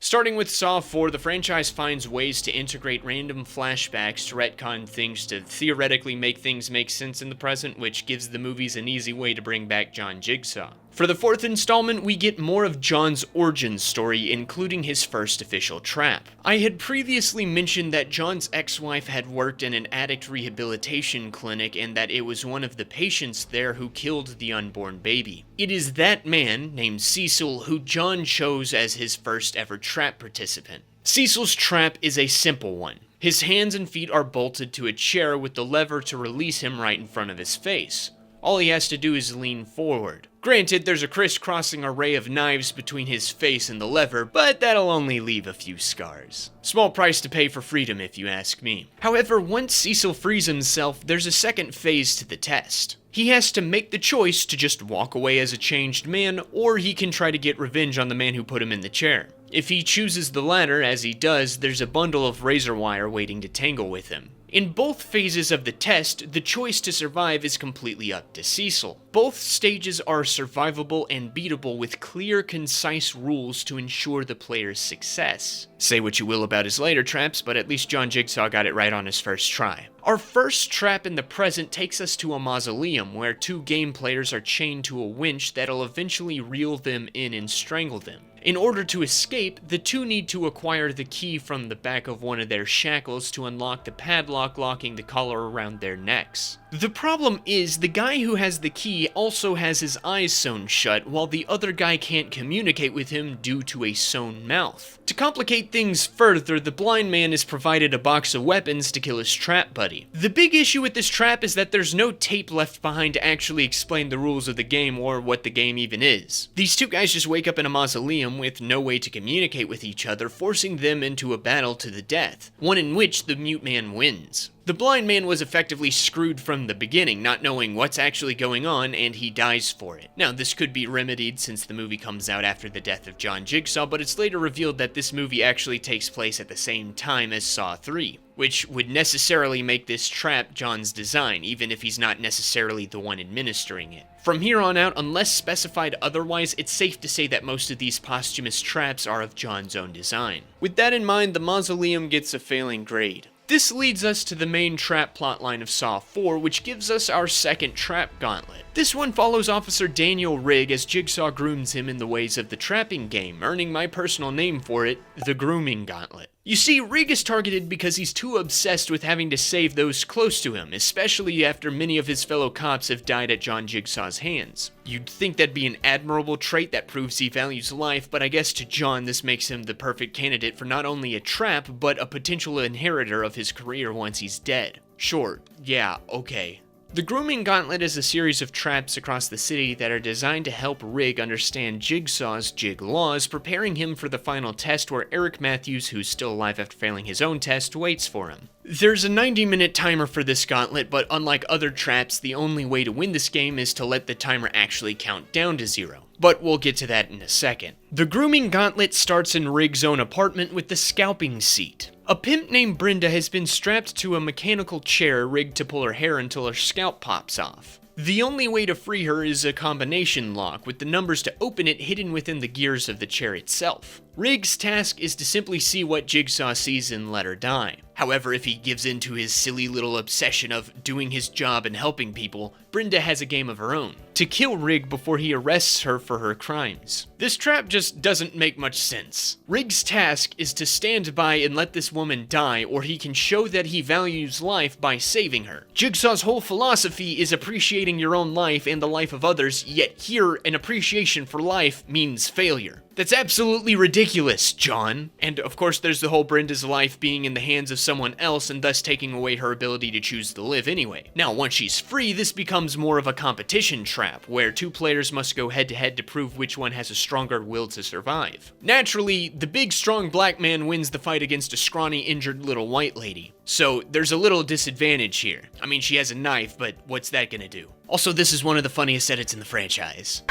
Starting with Saw 4, the franchise finds ways to integrate random flashbacks to retcon things to theoretically make things make sense in the present, which gives the movies an easy way to bring back John Jigsaw. For the fourth installment, we get more of John's origin story, including his first official trap. I had previously mentioned that John's ex-wife had worked in an addict rehabilitation clinic and that it was one of the patients there who killed the unborn baby. It is that man, named Cecil, who John chose as his first ever trap participant. Cecil's trap is a simple one. His hands and feet are bolted to a chair with the lever to release him right in front of his face. All he has to do is lean forward. Granted, there's a crisscrossing array of knives between his face and the lever, but that'll only leave a few scars. Small price to pay for freedom, if you ask me. However, once Cecil frees himself, there's a second phase to the test. He has to make the choice to just walk away as a changed man, or he can try to get revenge on the man who put him in the chair. If he chooses the latter, as he does, there's a bundle of razor wire waiting to tangle with him. In both phases of the test, the choice to survive is completely up to Cecil. Both stages are survivable and beatable with clear, concise rules to ensure the player's success. Say what you will about his later traps, but at least John Jigsaw got it right on his first try. Our first trap in the present takes us to a mausoleum where two game players are chained to a winch that'll eventually reel them in and strangle them. In order to escape, the two need to acquire the key from the back of one of their shackles to unlock the padlock locking the collar around their necks. The problem is, the guy who has the key also has his eyes sewn shut, while the other guy can't communicate with him due to a sewn mouth. To complicate things further, the blind man is provided a box of weapons to kill his trap buddy. The big issue with this trap is that there's no tape left behind to actually explain the rules of the game or what the game even is. These two guys just wake up in a mausoleum with no way to communicate with each other, forcing them into a battle to the death, one in which the mute man wins. The blind man was effectively screwed from the beginning, not knowing what's actually going on, and he dies for it. Now, this could be remedied since the movie comes out after the death of John Jigsaw, but it's later revealed that this movie actually takes place at the same time as Saw 3, which would necessarily make this trap John's design, even if he's not necessarily the one administering it. From here on out, unless specified otherwise, it's safe to say that most of these posthumous traps are of John's own design. With that in mind, the mausoleum gets a failing grade. This leads us to the main trap plotline of Saw 4, which gives us our second trap gauntlet. This one follows Officer Daniel Rigg as Jigsaw grooms him in the ways of the trapping game, earning my personal name for it, the Grooming Gauntlet. You see, Rigg is targeted because he's too obsessed with having to save those close to him, especially after many of his fellow cops have died at John Jigsaw's hands. You'd think that'd be an admirable trait that proves he values life, but I guess to John this makes him the perfect candidate for not only a trap, but a potential inheritor of his career once he's dead. Sure, yeah, okay. The Grooming Gauntlet is a series of traps across the city that are designed to help Rigg understand Jigsaw's jig laws, preparing him for the final test where Eric Matthews, who's still alive after failing his own test, waits for him. There's a 90-minute timer for this gauntlet, but unlike other traps, the only way to win this game is to let the timer actually count down to 0. But we'll get to that in a second. The Grooming Gauntlet starts in Rigg's own apartment with the scalping seat. A pimp named Brenda has been strapped to a mechanical chair rigged to pull her hair until her scalp pops off. The only way to free her is a combination lock, with the numbers to open it hidden within the gears of the chair itself. Rigg's task is to simply see what Jigsaw sees and let her die. However, if he gives in to his silly little obsession of doing his job and helping people, Brenda has a game of her own: to kill Rig before he arrests her for her crimes. This trap just doesn't make much sense. Rig's task is to stand by and let this woman die, or he can show that he values life by saving her. Jigsaw's whole philosophy is appreciating your own life and the life of others, yet here, an appreciation for life means failure. That's absolutely ridiculous, John. And of course there's the whole Brenda's life being in the hands of someone else and thus taking away her ability to choose to live anyway. Now, once she's free, this becomes more of a competition trap, where two players must go head to head to prove which one has a stronger will to survive. Naturally, the big strong black man wins the fight against a scrawny injured little white lady. So there's a little disadvantage here. I mean, she has a knife, but what's that gonna do? Also, this is one of the funniest edits in the franchise.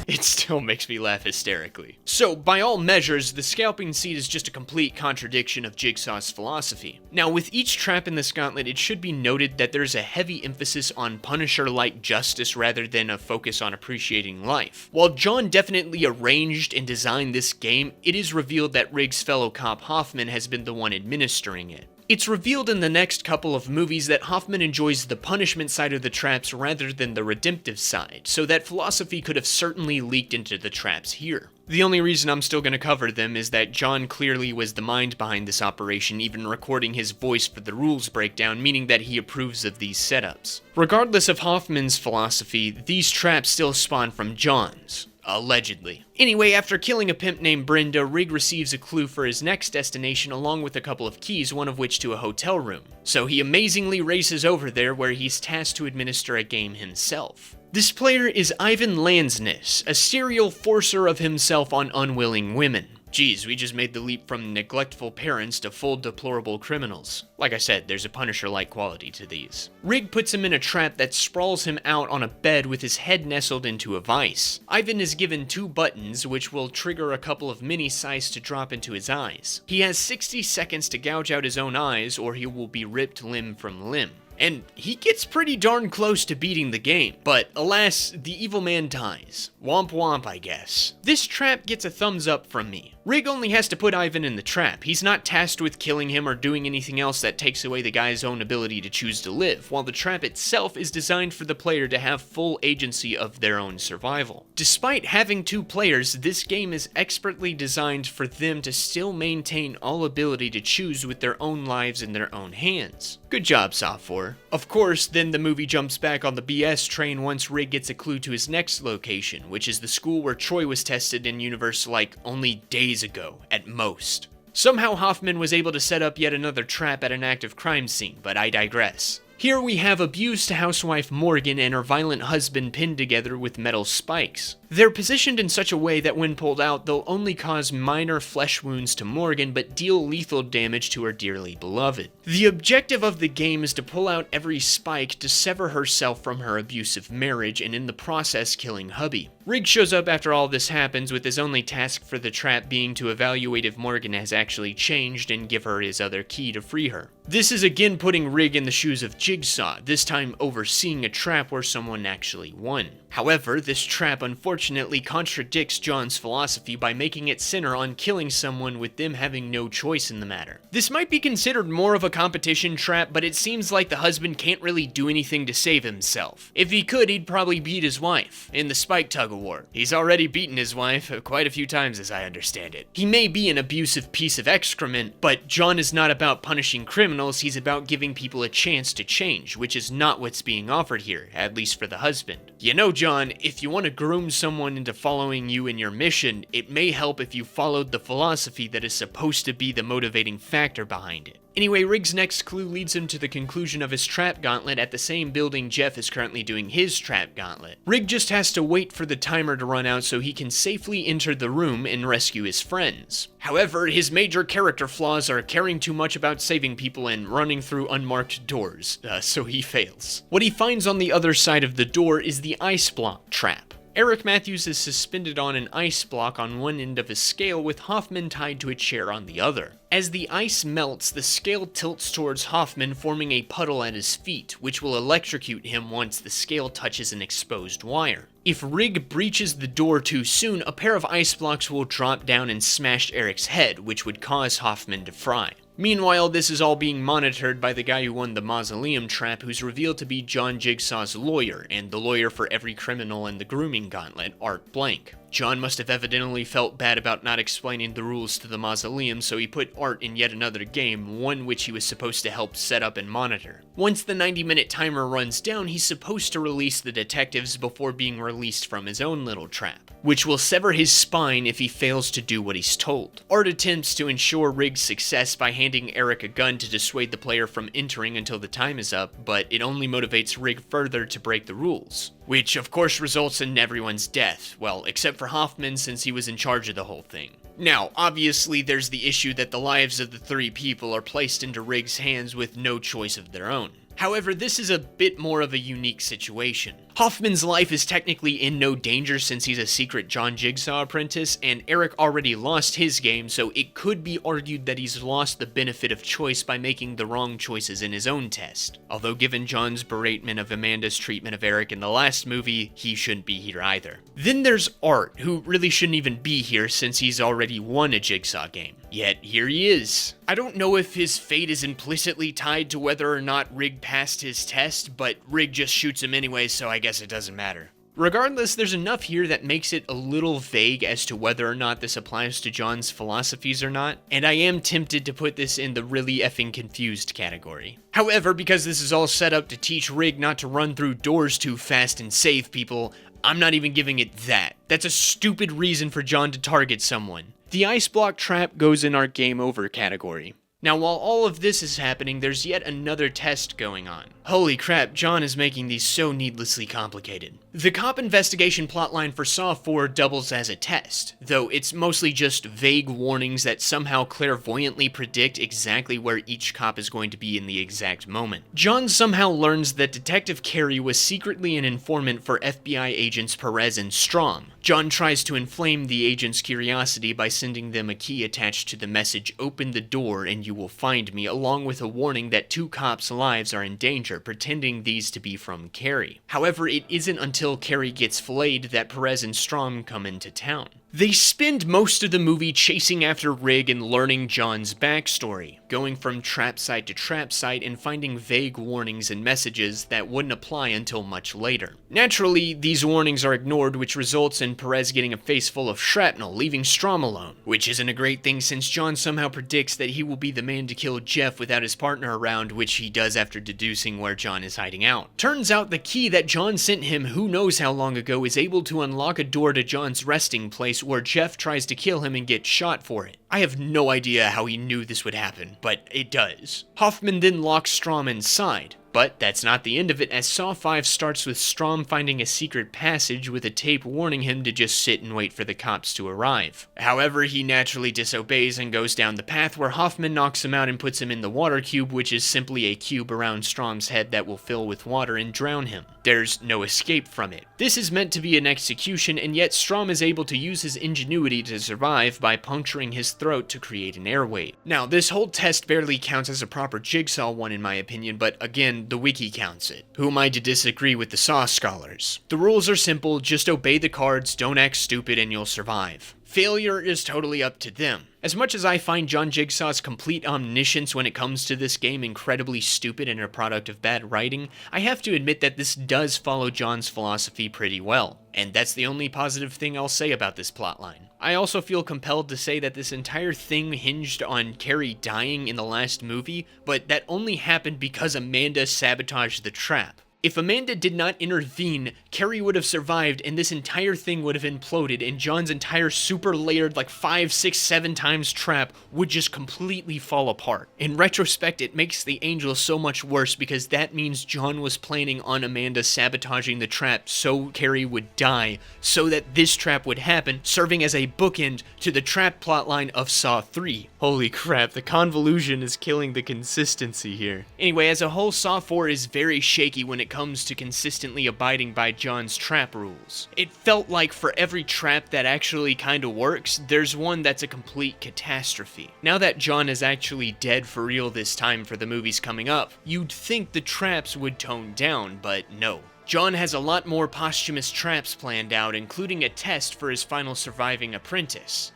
It still makes me laugh hysterically. So, by all measures, the scalping seat is just a complete contradiction of Jigsaw's philosophy. Now, with each trap in this gauntlet, it should be noted that there's a heavy emphasis on Punisher-like justice rather than a focus on appreciating life. While John definitely arranged and designed this game, it is revealed that Rig's fellow cop Hoffman has been the one administering it. It's revealed in the next couple of movies that Hoffman enjoys the punishment side of the traps rather than the redemptive side, so that philosophy could have certainly leaked into the traps here. The only reason I'm still going to cover them is that John clearly was the mind behind this operation, even recording his voice for the rules breakdown, meaning that he approves of these setups. Regardless of Hoffman's philosophy, these traps still spawn from John's. Allegedly. Anyway, after killing a pimp named Brenda, Rig receives a clue for his next destination along with a couple of keys, one of which to a hotel room. So he amazingly races over there, where he's tasked to administer a game himself. This player is Ivan Lansness, a serial forcer of himself on unwilling women. Geez, we just made the leap from neglectful parents to full deplorable criminals. Like I said, there's a Punisher-like quality to these. Rig puts him in a trap that sprawls him out on a bed with his head nestled into a vice. Ivan is given 2 buttons, which will trigger a couple of mini scythes to drop into his eyes. He has 60 seconds to gouge out his own eyes, or he will be ripped limb from limb. And he gets pretty darn close to beating the game, but alas, the evil man dies. Womp womp, I guess. This trap gets a thumbs up from me. Rig only has to put Ivan in the trap. He's not tasked with killing him or doing anything else that takes away the guy's own ability to choose to live, while the trap itself is designed for the player to have full agency of their own survival. Despite having 2 players, this game is expertly designed for them to still maintain all ability to choose with their own lives in their own hands. Good job, Saw 4. Of course, then the movie jumps back on the BS train once Rig gets a clue to his next location, which is the school where Troy was tested in universe like only days ago, at most. Somehow Hoffman was able to set up yet another trap at an active crime scene, but I digress. Here we have abused housewife Morgan and her violent husband pinned together with metal spikes. They're positioned in such a way that when pulled out, they'll only cause minor flesh wounds to Morgan, but deal lethal damage to her dearly beloved. The objective of the game is to pull out every spike to sever herself from her abusive marriage, and in the process killing hubby. Rig shows up after all this happens, with his only task for the trap being to evaluate if Morgan has actually changed and give her his other key to free her. This is again putting Rig in the shoes of Jigsaw, this time overseeing a trap where someone actually won. However, this trap unfortunately contradicts John's philosophy by making it center on killing someone with them having no choice in the matter. This might be considered more of a competition trap, but it seems like the husband can't really do anything to save himself. If he could, he'd probably beat his wife in the spike tug-of-war. He's already beaten his wife quite a few times as I understand it. He may be an abusive piece of excrement, but John is not about punishing criminals, he's about giving people a chance to change, which is not what's being offered here, at least for the husband. You know, John, if you want to groom someone into following you in your mission, it may help if you followed the philosophy that is supposed to be the motivating factor behind it. Anyway, Rig's next clue leads him to the conclusion of his trap gauntlet at the same building Jeff is currently doing his trap gauntlet. Rig just has to wait for the timer to run out so he can safely enter the room and rescue his friends. However, his major character flaws are caring too much about saving people and running through unmarked doors, so he fails. What he finds on the other side of the door is the ice block trap. Eric Matthews is suspended on an ice block on one end of a scale with Hoffman tied to a chair on the other. As the ice melts, the scale tilts towards Hoffman, forming a puddle at his feet, which will electrocute him once the scale touches an exposed wire. If Rig breaches the door too soon, a pair of ice blocks will drop down and smash Eric's head, which would cause Hoffman to fry. Meanwhile, this is all being monitored by the guy who won the mausoleum trap, who's revealed to be John Jigsaw's lawyer, and the lawyer for every criminal in the grooming gauntlet, Art Blank. John must have evidently felt bad about not explaining the rules to the mausoleum, so he put Art in yet another game, one which he was supposed to help set up and monitor. Once the 90-minute timer runs down, he's supposed to release the detectives before being released from his own little trap, which will sever his spine if he fails to do what he's told. Art attempts to ensure Rig's success by handing Eric a gun to dissuade the player from entering until the time is up, but it only motivates Rig further to break the rules, which of course results in everyone's death, well, except for Hoffman since he was in charge of the whole thing. Now, obviously there's the issue that the lives of the 3 people are placed into Rig's hands with no choice of their own. However, this is a bit more of a unique situation. Hoffman's life is technically in no danger since he's a secret John Jigsaw apprentice, and Eric already lost his game, so it could be argued that he's lost the benefit of choice by making the wrong choices in his own test. Although given John's beratement of Amanda's treatment of Eric in the last movie, he shouldn't be here either. Then there's Art, who really shouldn't even be here since he's already won a Jigsaw game. Yet here he is. I don't know if his fate is implicitly tied to whether or not Rig passed his test, but Rig just shoots him anyway, so I guess it doesn't matter. Regardless, there's enough here that makes it a little vague as to whether or not this applies to John's philosophies or not, and I am tempted to put this in the really effing confused category. However, because this is all set up to teach Rig not to run through doors too fast and save people, I'm not even giving it that. That's a stupid reason for John to target someone. The ice block trap goes in our game over category. Now, while all of this is happening, there's yet another test going on. Holy crap, John is making these so needlessly complicated. The cop investigation plotline for Saw 4 doubles as a test, though it's mostly just vague warnings that somehow clairvoyantly predict exactly where each cop is going to be in the exact moment. John somehow learns that Detective Carey was secretly an informant for FBI agents Perez and Strom. John tries to inflame the agents' curiosity by sending them a key attached to the message, "Open the door and you will find me," along with a warning that 2 cops' lives are in danger, pretending these to be from Carey. However, it isn't until Carey gets filleted that Perez and Strom come into town. They spend most of the movie chasing after Rig and learning John's backstory, going from trap site to trap site and finding vague warnings and messages that wouldn't apply until much later. Naturally, these warnings are ignored, which results in Perez getting a face full of shrapnel, leaving Strom alone, which isn't a great thing since John somehow predicts that he will be the man to kill Jeff without his partner around, which he does after deducing where John is hiding out. Turns out the key that John sent him who knows how long ago is able to unlock a door to John's resting place where Jeff tries to kill him and gets shot for it. I have no idea how he knew this would happen, but it does. Hoffman then locks Strom inside. But that's not the end of it, as Saw 5 starts with Strom finding a secret passage with a tape warning him to just sit and wait for the cops to arrive. However, he naturally disobeys and goes down the path where Hoffman knocks him out and puts him in the water cube, which is simply a cube around Strom's head that will fill with water and drown him. There's no escape from it. This is meant to be an execution, and yet Strom is able to use his ingenuity to survive by puncturing his throat to create an airway. Now, this whole test barely counts as a proper Jigsaw one in my opinion, but again, the wiki counts it. Who am I to disagree with the Saw scholars? The rules are simple, just obey the cards, don't act stupid, and you'll survive. Failure is totally up to them. As much as I find John Jigsaw's complete omniscience when it comes to this game incredibly stupid and a product of bad writing, I have to admit that this does follow John's philosophy pretty well. And that's the only positive thing I'll say about this plotline. I also feel compelled to say that this entire thing hinged on Carey dying in the last movie, but that only happened because Amanda sabotaged the trap. If Amanda did not intervene, Carey would have survived and this entire thing would have imploded and John's entire super layered like 5, 6, 7 times trap would just completely fall apart. In retrospect, it makes the angel so much worse because that means John was planning on Amanda sabotaging the trap so Carey would die, so that this trap would happen, serving as a bookend to the trap plotline of Saw 3. Holy crap, the convolution is killing the consistency here. Anyway, as a whole, Saw 4 is very shaky when it comes to consistently abiding by John's trap rules. It felt like for every trap that actually kinda works, there's one that's a complete catastrophe. Now that John is actually dead for real this time for the movies coming up, you'd think the traps would tone down, but no. John has a lot more posthumous traps planned out, including a test for his final surviving apprentice,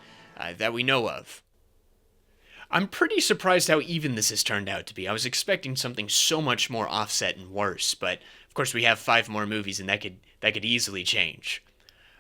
that we know of. I'm pretty surprised how even this has turned out to be. I was expecting something so much more offset and worse, but of course we have 5 more movies and that could easily change.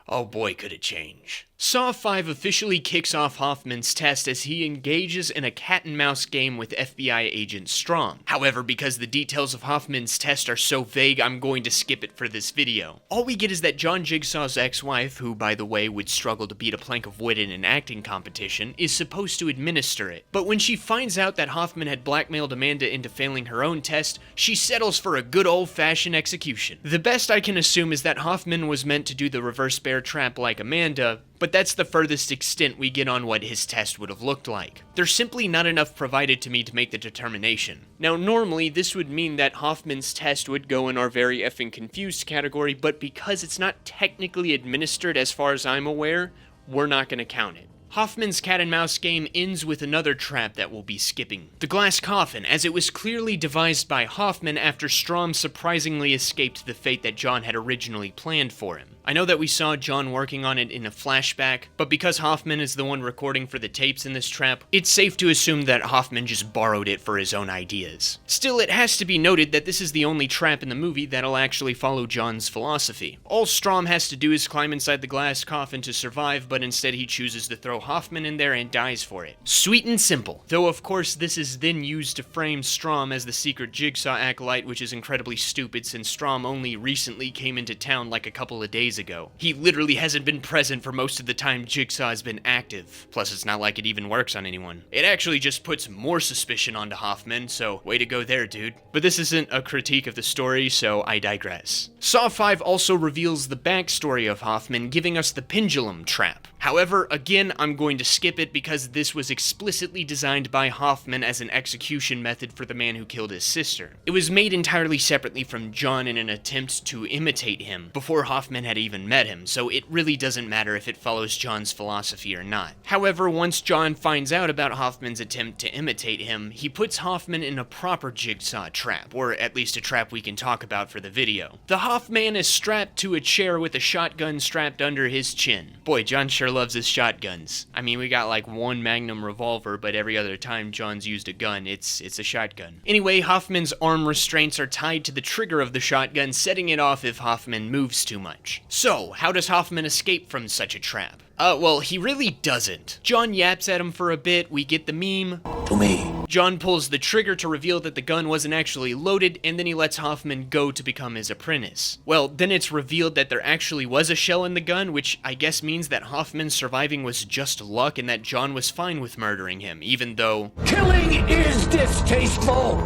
Oh boy, could it change. Saw 5 officially kicks off Hoffman's test as he engages in a cat-and-mouse game with FBI agent Strom. However, because the details of Hoffman's test are so vague, I'm going to skip it for this video. All we get is that John Jigsaw's ex-wife, who by the way would struggle to beat a plank of wood in an acting competition, is supposed to administer it. But when she finds out that Hoffman had blackmailed Amanda into failing her own test, she settles for a good old-fashioned execution. The best I can assume is that Hoffman was meant to do the reverse bear trap like Amanda, but that's the furthest extent we get on what his test would have looked like. There's simply not enough provided to me to make the determination. Now normally this would mean that Hoffman's test would go in our very effing confused category, but because it's not technically administered as far as I'm aware, we're not going to count it. Hoffman's cat and mouse game ends with another trap that we'll be skipping. The glass coffin, as it was clearly devised by Hoffman after Strom surprisingly escaped the fate that John had originally planned for him. I know that we saw John working on it in a flashback, but because Hoffman is the one recording for the tapes in this trap, it's safe to assume that Hoffman just borrowed it for his own ideas. Still, it has to be noted that this is the only trap in the movie that'll actually follow John's philosophy. All Strom has to do is climb inside the glass coffin to survive, but instead he chooses to throw Hoffman in there and dies for it. Sweet and simple. Though of course this is then used to frame Strom as the secret Jigsaw acolyte, which is incredibly stupid since Strom only recently came into town like a couple of days ago. He literally hasn't been present for most of the time Jigsaw has been active. Plus it's not like it even works on anyone. It actually just puts more suspicion onto Hoffman, so way to go there, dude. But this isn't a critique of the story, so I digress. Saw 5 also reveals the backstory of Hoffman, giving us the pendulum trap. However, again, I'm going to skip it because this was explicitly designed by Hoffman as an execution method for the man who killed his sister. It was made entirely separately from John in an attempt to imitate him before Hoffman had even met him, so it really doesn't matter if it follows John's philosophy or not. However, once John finds out about Hoffman's attempt to imitate him, he puts Hoffman in a proper Jigsaw trap, or at least a trap we can talk about for the video. The Hoffman is strapped to a chair with a shotgun strapped under his chin. Boy, John sure loves his shotguns. I mean, we got like one Magnum revolver, but every other time John's used a gun, it's a shotgun. Anyway, Hoffman's arm restraints are tied to the trigger of the shotgun, setting it off if Hoffman moves too much. So, how does Hoffman escape from such a trap? Well, he really doesn't. John yaps at him for a bit, we get the meme. To me. John pulls the trigger to reveal that the gun wasn't actually loaded, and then he lets Hoffman go to become his apprentice. Well, then it's revealed that there actually was a shell in the gun, which I guess means that Hoffman surviving was just luck and that John was fine with murdering him, even though... Killing is distasteful.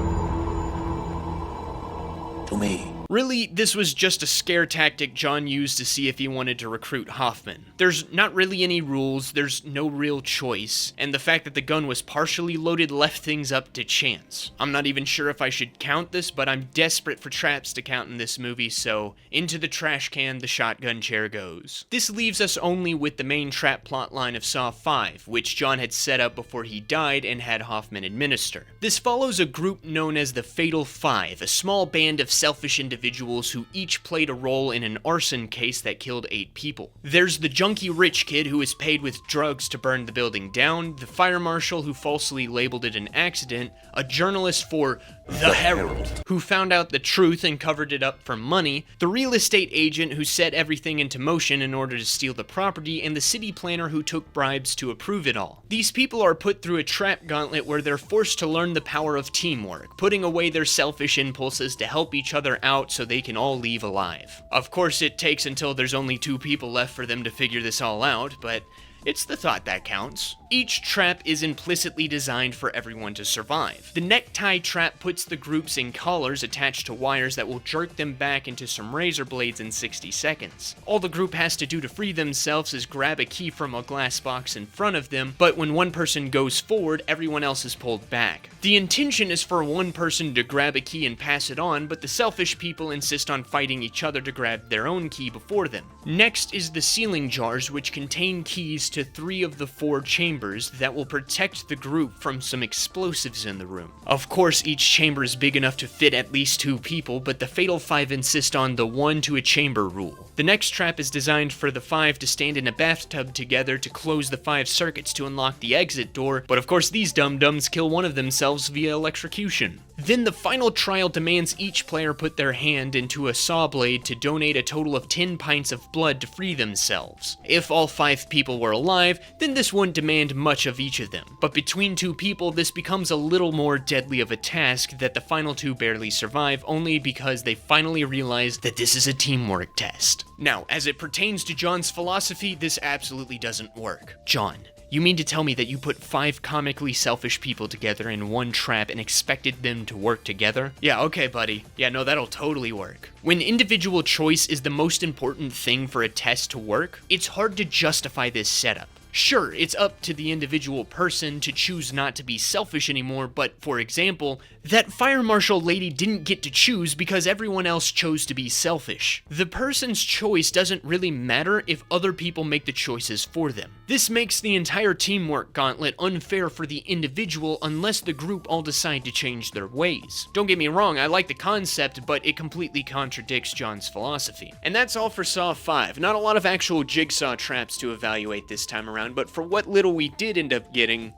To me. Really, this was just a scare tactic John used to see if he wanted to recruit Hoffman. There's not really any rules, there's no real choice, and the fact that the gun was partially loaded left things up to chance. I'm not even sure if I should count this, but I'm desperate for traps to count in this movie, so into the trash can the shotgun chair goes. This leaves us only with the main trap plot line of Saw 5, which John had set up before he died and had Hoffman administer. This follows a group known as the Fatal Five, a small band of selfish individuals who each played a role in an arson case that killed 8 people. There's the junkie rich kid who is paid with drugs to burn the building down, the fire marshal who falsely labeled it an accident, a journalist for The Herald who found out the truth and covered it up for money, the real estate agent who set everything into motion in order to steal the property, and the city planner who took bribes to approve it all. These people are put through a trap gauntlet where they're forced to learn the power of teamwork, putting away their selfish impulses to help each other out so they can all leave alive. Of course, it takes until there's only 2 people left for them to figure this all out, but It's the thought that counts. Each trap is implicitly designed for everyone to survive. The necktie trap puts the groups in collars attached to wires that will jerk them back into some razor blades in 60 seconds. All the group has to do to free themselves is grab a key from a glass box in front of them, but when one person goes forward, everyone else is pulled back. The intention is for one person to grab a key and pass it on, but the selfish people insist on fighting each other to grab their own key before them. Next is the sealing jars, which contain keys to 3 of the 4 chambers that will protect the group from some explosives in the room. Of course, each chamber is big enough to fit at least 2 people, but the Fatal 5 insist on the 1 to a chamber rule. The next trap is designed for the 5 to stand in a bathtub together to close the 5 circuits to unlock the exit door, but of course these dum-dums kill one of themselves via electrocution. Then the final trial demands each player put their hand into a saw blade to donate a total of 10 pints of blood to free themselves. If all 5 people were alive, then this wouldn't demand much of each of them. But between 2 people, this becomes a little more deadly of a task that the final 2 barely survive, only because they finally realize that this is a teamwork test. Now, as it pertains to John's philosophy, this absolutely doesn't work. John, you mean to tell me that you put 5 comically selfish people together in one trap and expected them to work together? Yeah, okay, buddy. Yeah, no, that'll totally work. When individual choice is the most important thing for a test to work, it's hard to justify this setup. Sure, it's up to the individual person to choose not to be selfish anymore, but for example, that fire marshal lady didn't get to choose because everyone else chose to be selfish. The person's choice doesn't really matter if other people make the choices for them. This makes the entire teamwork gauntlet unfair for the individual unless the group all decide to change their ways. Don't get me wrong, I like the concept, but it completely contradicts John's philosophy. And that's all for Saw 5. Not a lot of actual Jigsaw traps to evaluate this time around, but for what little we did end up getting,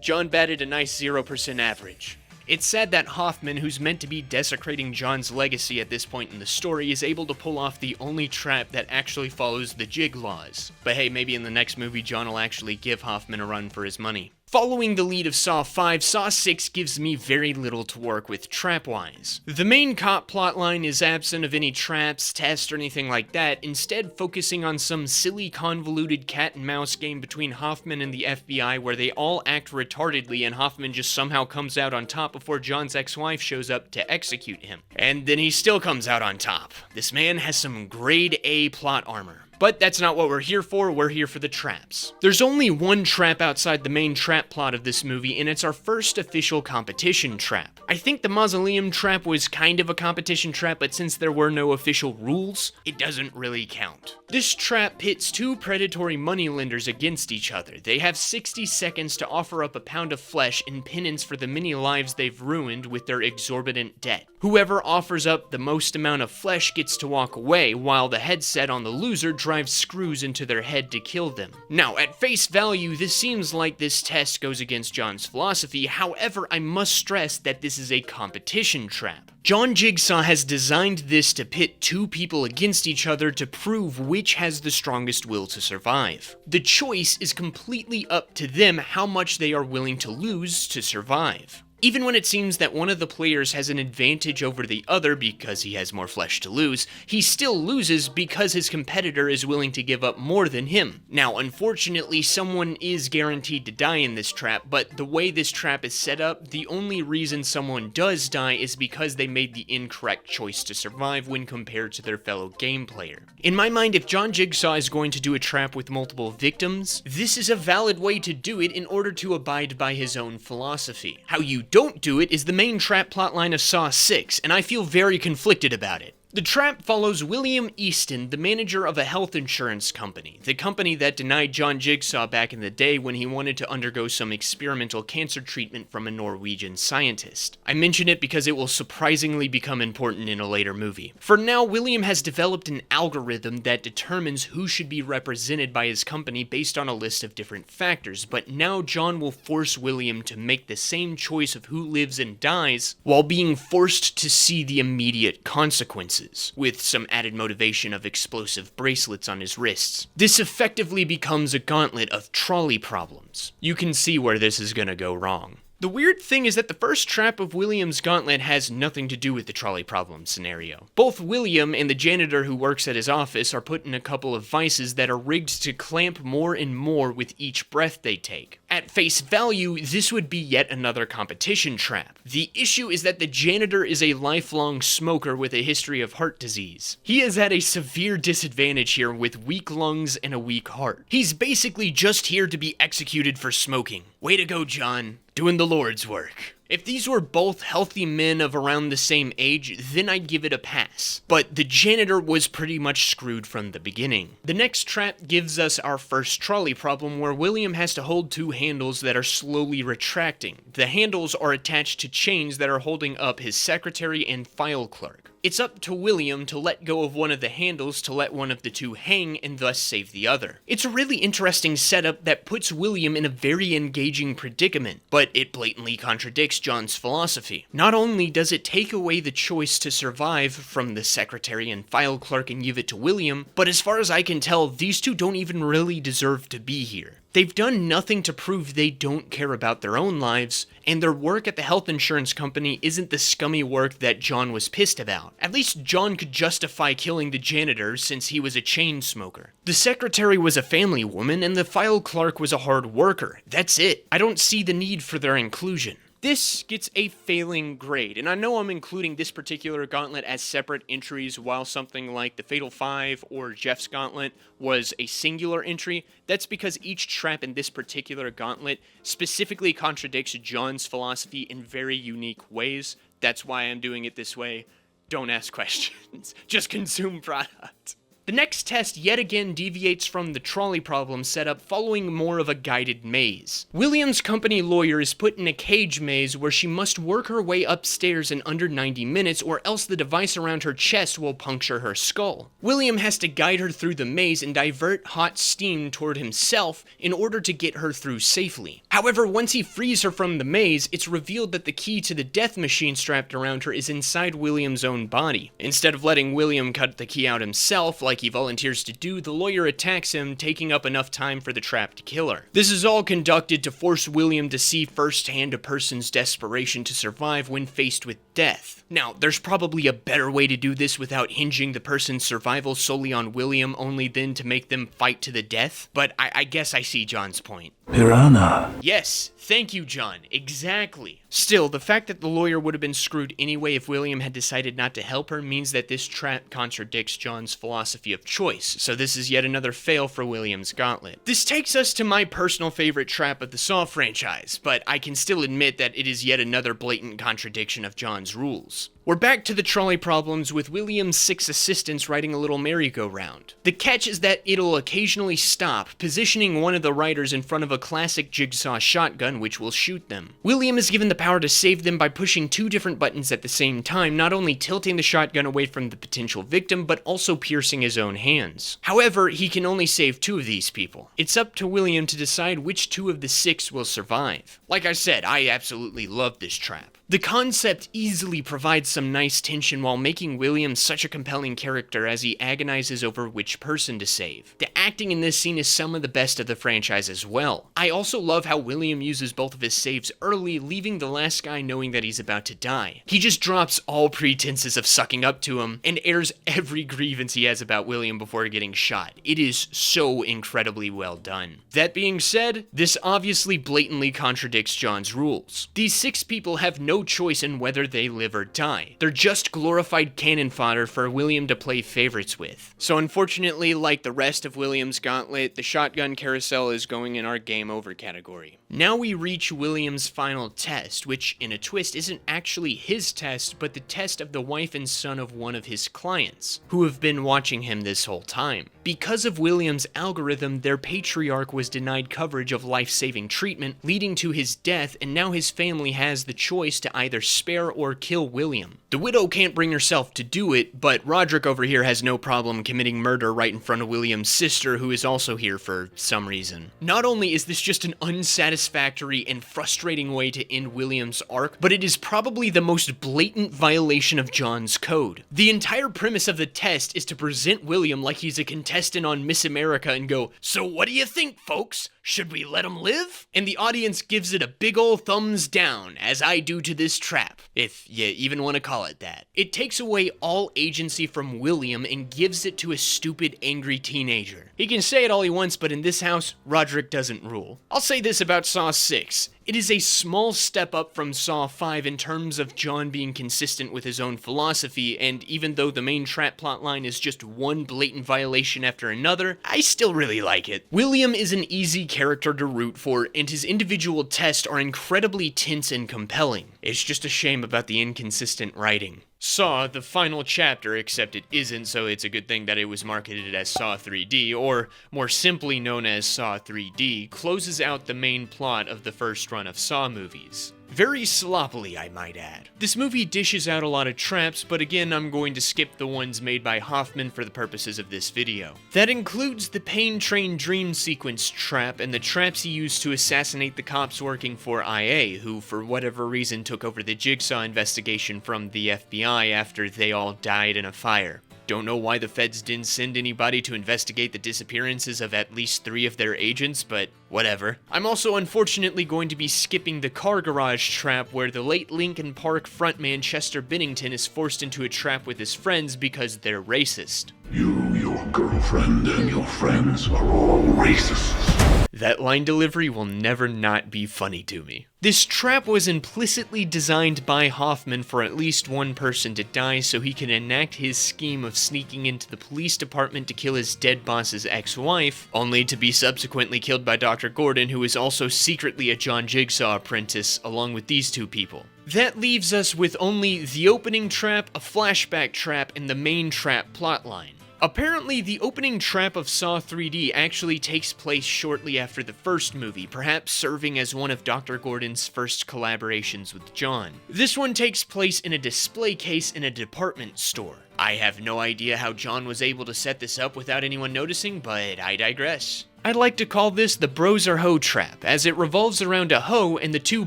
John batted a nice 0% average. It's sad that Hoffman, who's meant to be desecrating John's legacy at this point in the story, is able to pull off the only trap that actually follows the jig laws. But hey, maybe in the next movie John will actually give Hoffman a run for his money. Following the lead of Saw 5, Saw 6 gives me very little to work with trap-wise. The main cop plotline is absent of any traps, tests, or anything like that, instead focusing on some silly convoluted cat-and-mouse game between Hoffman and the FBI where they all act retardedly and Hoffman just somehow comes out on top before John's ex-wife shows up to execute him. And then he still comes out on top. This man has some grade A plot armor. But that's not what we're here for the traps. There's only one trap outside the main trap plot of this movie, and it's our first official competition trap. I think the mausoleum trap was kind of a competition trap, but since there were no official rules, it doesn't really count. This trap pits 2 predatory moneylenders against each other. They have 60 seconds to offer up a pound of flesh in penance for the many lives they've ruined with their exorbitant debt. Whoever offers up the most amount of flesh gets to walk away, while the headset on the loser drives screws into their head to kill them. Now, at face value, this seems like this test goes against John's philosophy. However, I must stress that this is a competition trap. John Jigsaw has designed this to pit 2 people against each other to prove which has the strongest will to survive. The choice is completely up to them how much they are willing to lose to survive. Even when it seems that one of the players has an advantage over the other because he has more flesh to lose, he still loses because his competitor is willing to give up more than him. Now, unfortunately, someone is guaranteed to die in this trap, but the way this trap is set up, the only reason someone does die is because they made the incorrect choice to survive when compared to their fellow game player. In my mind, if John Jigsaw is going to do a trap with multiple victims, this is a valid way to do it in order to abide by his own philosophy. How you don't do it is the main trap plotline of Saw 6, and I feel very conflicted about it. The trap follows William Easton, the manager of a health insurance company, the company that denied John Jigsaw back in the day when he wanted to undergo some experimental cancer treatment from a Norwegian scientist. I mention it because it will surprisingly become important in a later movie. For now, William has developed an algorithm that determines who should be represented by his company based on a list of different factors, but now John will force William to make the same choice of who lives and dies while being forced to see the immediate consequences, with some added motivation of explosive bracelets on his wrists. This effectively becomes a gauntlet of trolley problems. You can see where this is gonna go wrong. The weird thing is that the first trap of William's gauntlet has nothing to do with the trolley problem scenario. Both William and the janitor who works at his office are put in a couple of vices that are rigged to clamp more and more with each breath they take. At face value, this would be yet another competition trap. The issue is that the janitor is a lifelong smoker with a history of heart disease. He is at a severe disadvantage here with weak lungs and a weak heart. He's basically just here to be executed for smoking. Way to go, John. Doing the Lord's work. If these were both healthy men of around the same age, then I'd give it a pass. But the janitor was pretty much screwed from the beginning. The next trap gives us our first trolley problem where William has to hold two handles that are slowly retracting. The handles are attached to chains that are holding up his secretary and file clerk. It's up to William to let go of one of the handles to let one of the two hang and thus save the other. It's a really interesting setup that puts William in a very engaging predicament, but it blatantly contradicts John's philosophy. Not only does it take away the choice to survive from the secretary and file clerk and give it to William, but as far as I can tell, these two don't even really deserve to be here. They've done nothing to prove they don't care about their own lives, and their work at the health insurance company isn't the scummy work that John was pissed about. At least John could justify killing the janitor since he was a chain smoker. The secretary was a family woman, and the file clerk was a hard worker. That's it. I don't see the need for their inclusion. This gets a failing grade, and I know I'm including this particular gauntlet as separate entries while something like the Fatal 5 or Jeff's gauntlet was a singular entry. That's because each trap in this particular gauntlet specifically contradicts John's philosophy in very unique ways. That's why I'm doing it this way. Don't ask questions. Just consume product. The next test yet again deviates from the trolley problem setup following more of a guided maze. William's company lawyer is put in a cage maze where she must work her way upstairs in under 90 minutes or else the device around her chest will puncture her skull. William has to guide her through the maze and divert hot steam toward himself in order to get her through safely. However, once he frees her from the maze, it's revealed that the key to the death machine strapped around her is inside William's own body. Instead of letting William cut the key out himself, like he volunteers to do, the lawyer attacks him, taking up enough time for the trap to kill her. This is all conducted to force William to see firsthand a person's desperation to survive when faced with death. Now, there's probably a better way to do this without hinging the person's survival solely on William, only then to make them fight to the death, but I guess I see John's point. Piranha. Yes, thank you, John. Exactly. Still, the fact that the lawyer would have been screwed anyway if William had decided not to help her means that this trap contradicts John's philosophy of choice, so this is yet another fail for William's gauntlet. This takes us to my personal favorite trap of the Saw franchise, but I can still admit that it is yet another blatant contradiction of John's rules. We're back to the trolley problems with William's 6 assistants riding a little merry-go-round. The catch is that it'll occasionally stop, positioning one of the riders in front of a classic Jigsaw shotgun which will shoot them. William is given the power to save them by pushing 2 different buttons at the same time, not only tilting the shotgun away from the potential victim, but also piercing his own hands. However, he can only save 2 of these people. It's up to William to decide which 2 of the 6 will survive. Like I said, I absolutely love this trap. The concept easily provides some nice tension while making William such a compelling character as he agonizes over which person to save. The acting in this scene is some of the best of the franchise as well. I also love how William uses both of his saves early, leaving the last guy knowing that he's about to die. He just drops all pretenses of sucking up to him and airs every grievance he has about William before getting shot. It is so incredibly well done. That being said, this obviously blatantly contradicts John's rules. These 6 people have no choice in whether they live or die. They're just glorified cannon fodder for William to play favorites with. So unfortunately, like the rest of William's gauntlet, the shotgun carousel is going in our game over category. Now we reach William's final test, which in a twist isn't actually his test, but the test of the wife and son of one of his clients, who have been watching him this whole time. Because of William's algorithm, their patriarch was denied coverage of life-saving treatment, leading to his death, and now his family has the choice to either spare or kill William. The widow can't bring herself to do it, but Roderick over here has no problem committing murder right in front of William's sister, who is also here for some reason. Not only is this just an unsatisfying satisfactory and frustrating way to end William's arc, but it is probably the most blatant violation of John's code. The entire premise of the test is to present William like he's a contestant on Miss America and go, "So what do you think, folks? Should we let him live?" And the audience gives it a big ol' thumbs down, as I do to this trap, if you even want to call it that. It takes away all agency from William and gives it to a stupid, angry teenager. He can say it all he wants, but in this house, Roderick doesn't rule. I'll say this about Saw 6. It is a small step up from Saw 5 in terms of John being consistent with his own philosophy, and even though the main trap plotline is just one blatant violation after another, I still really like it. William is an easy character to root for, and his individual tests are incredibly tense and compelling. It's just a shame about the inconsistent writing. Saw, the final chapter, except it isn't, so it's a good thing that it was marketed as Saw 3D, or more simply known as Saw 3D, closes out the main plot of the first run of Saw movies. Very sloppily, I might add. This movie dishes out a lot of traps, but again, I'm going to skip the ones made by Hoffman for the purposes of this video. That includes the Pain Train Dream Sequence trap and the traps he used to assassinate the cops working for IA, who for whatever reason took over the Jigsaw investigation from the FBI after they all died in a fire. Don't know why the feds didn't send anybody to investigate the disappearances of at least 3 of their agents, but whatever. I'm also unfortunately going to be skipping the car garage trap where the late Linkin Park frontman Chester Bennington is forced into a trap with his friends because they're racist. You, your girlfriend, and your friends are all racists. That line delivery will never not be funny to me. This trap was implicitly designed by Hoffman for at least one person to die so he can enact his scheme of sneaking into the police department to kill his dead boss's ex-wife, only to be subsequently killed by Dr. Gordon, who is also secretly a John Jigsaw apprentice, along with these 2 people. That leaves us with only the opening trap, a flashback trap, and the main trap plotline. Apparently, the opening trap of Saw 3D actually takes place shortly after the first movie, perhaps serving as one of Dr. Gordon's first collaborations with John. This one takes place in a display case in a department store. I have no idea how John was able to set this up without anyone noticing, but I digress. I'd like to call this the Bros or Hoe trap, as it revolves around a hoe and the 2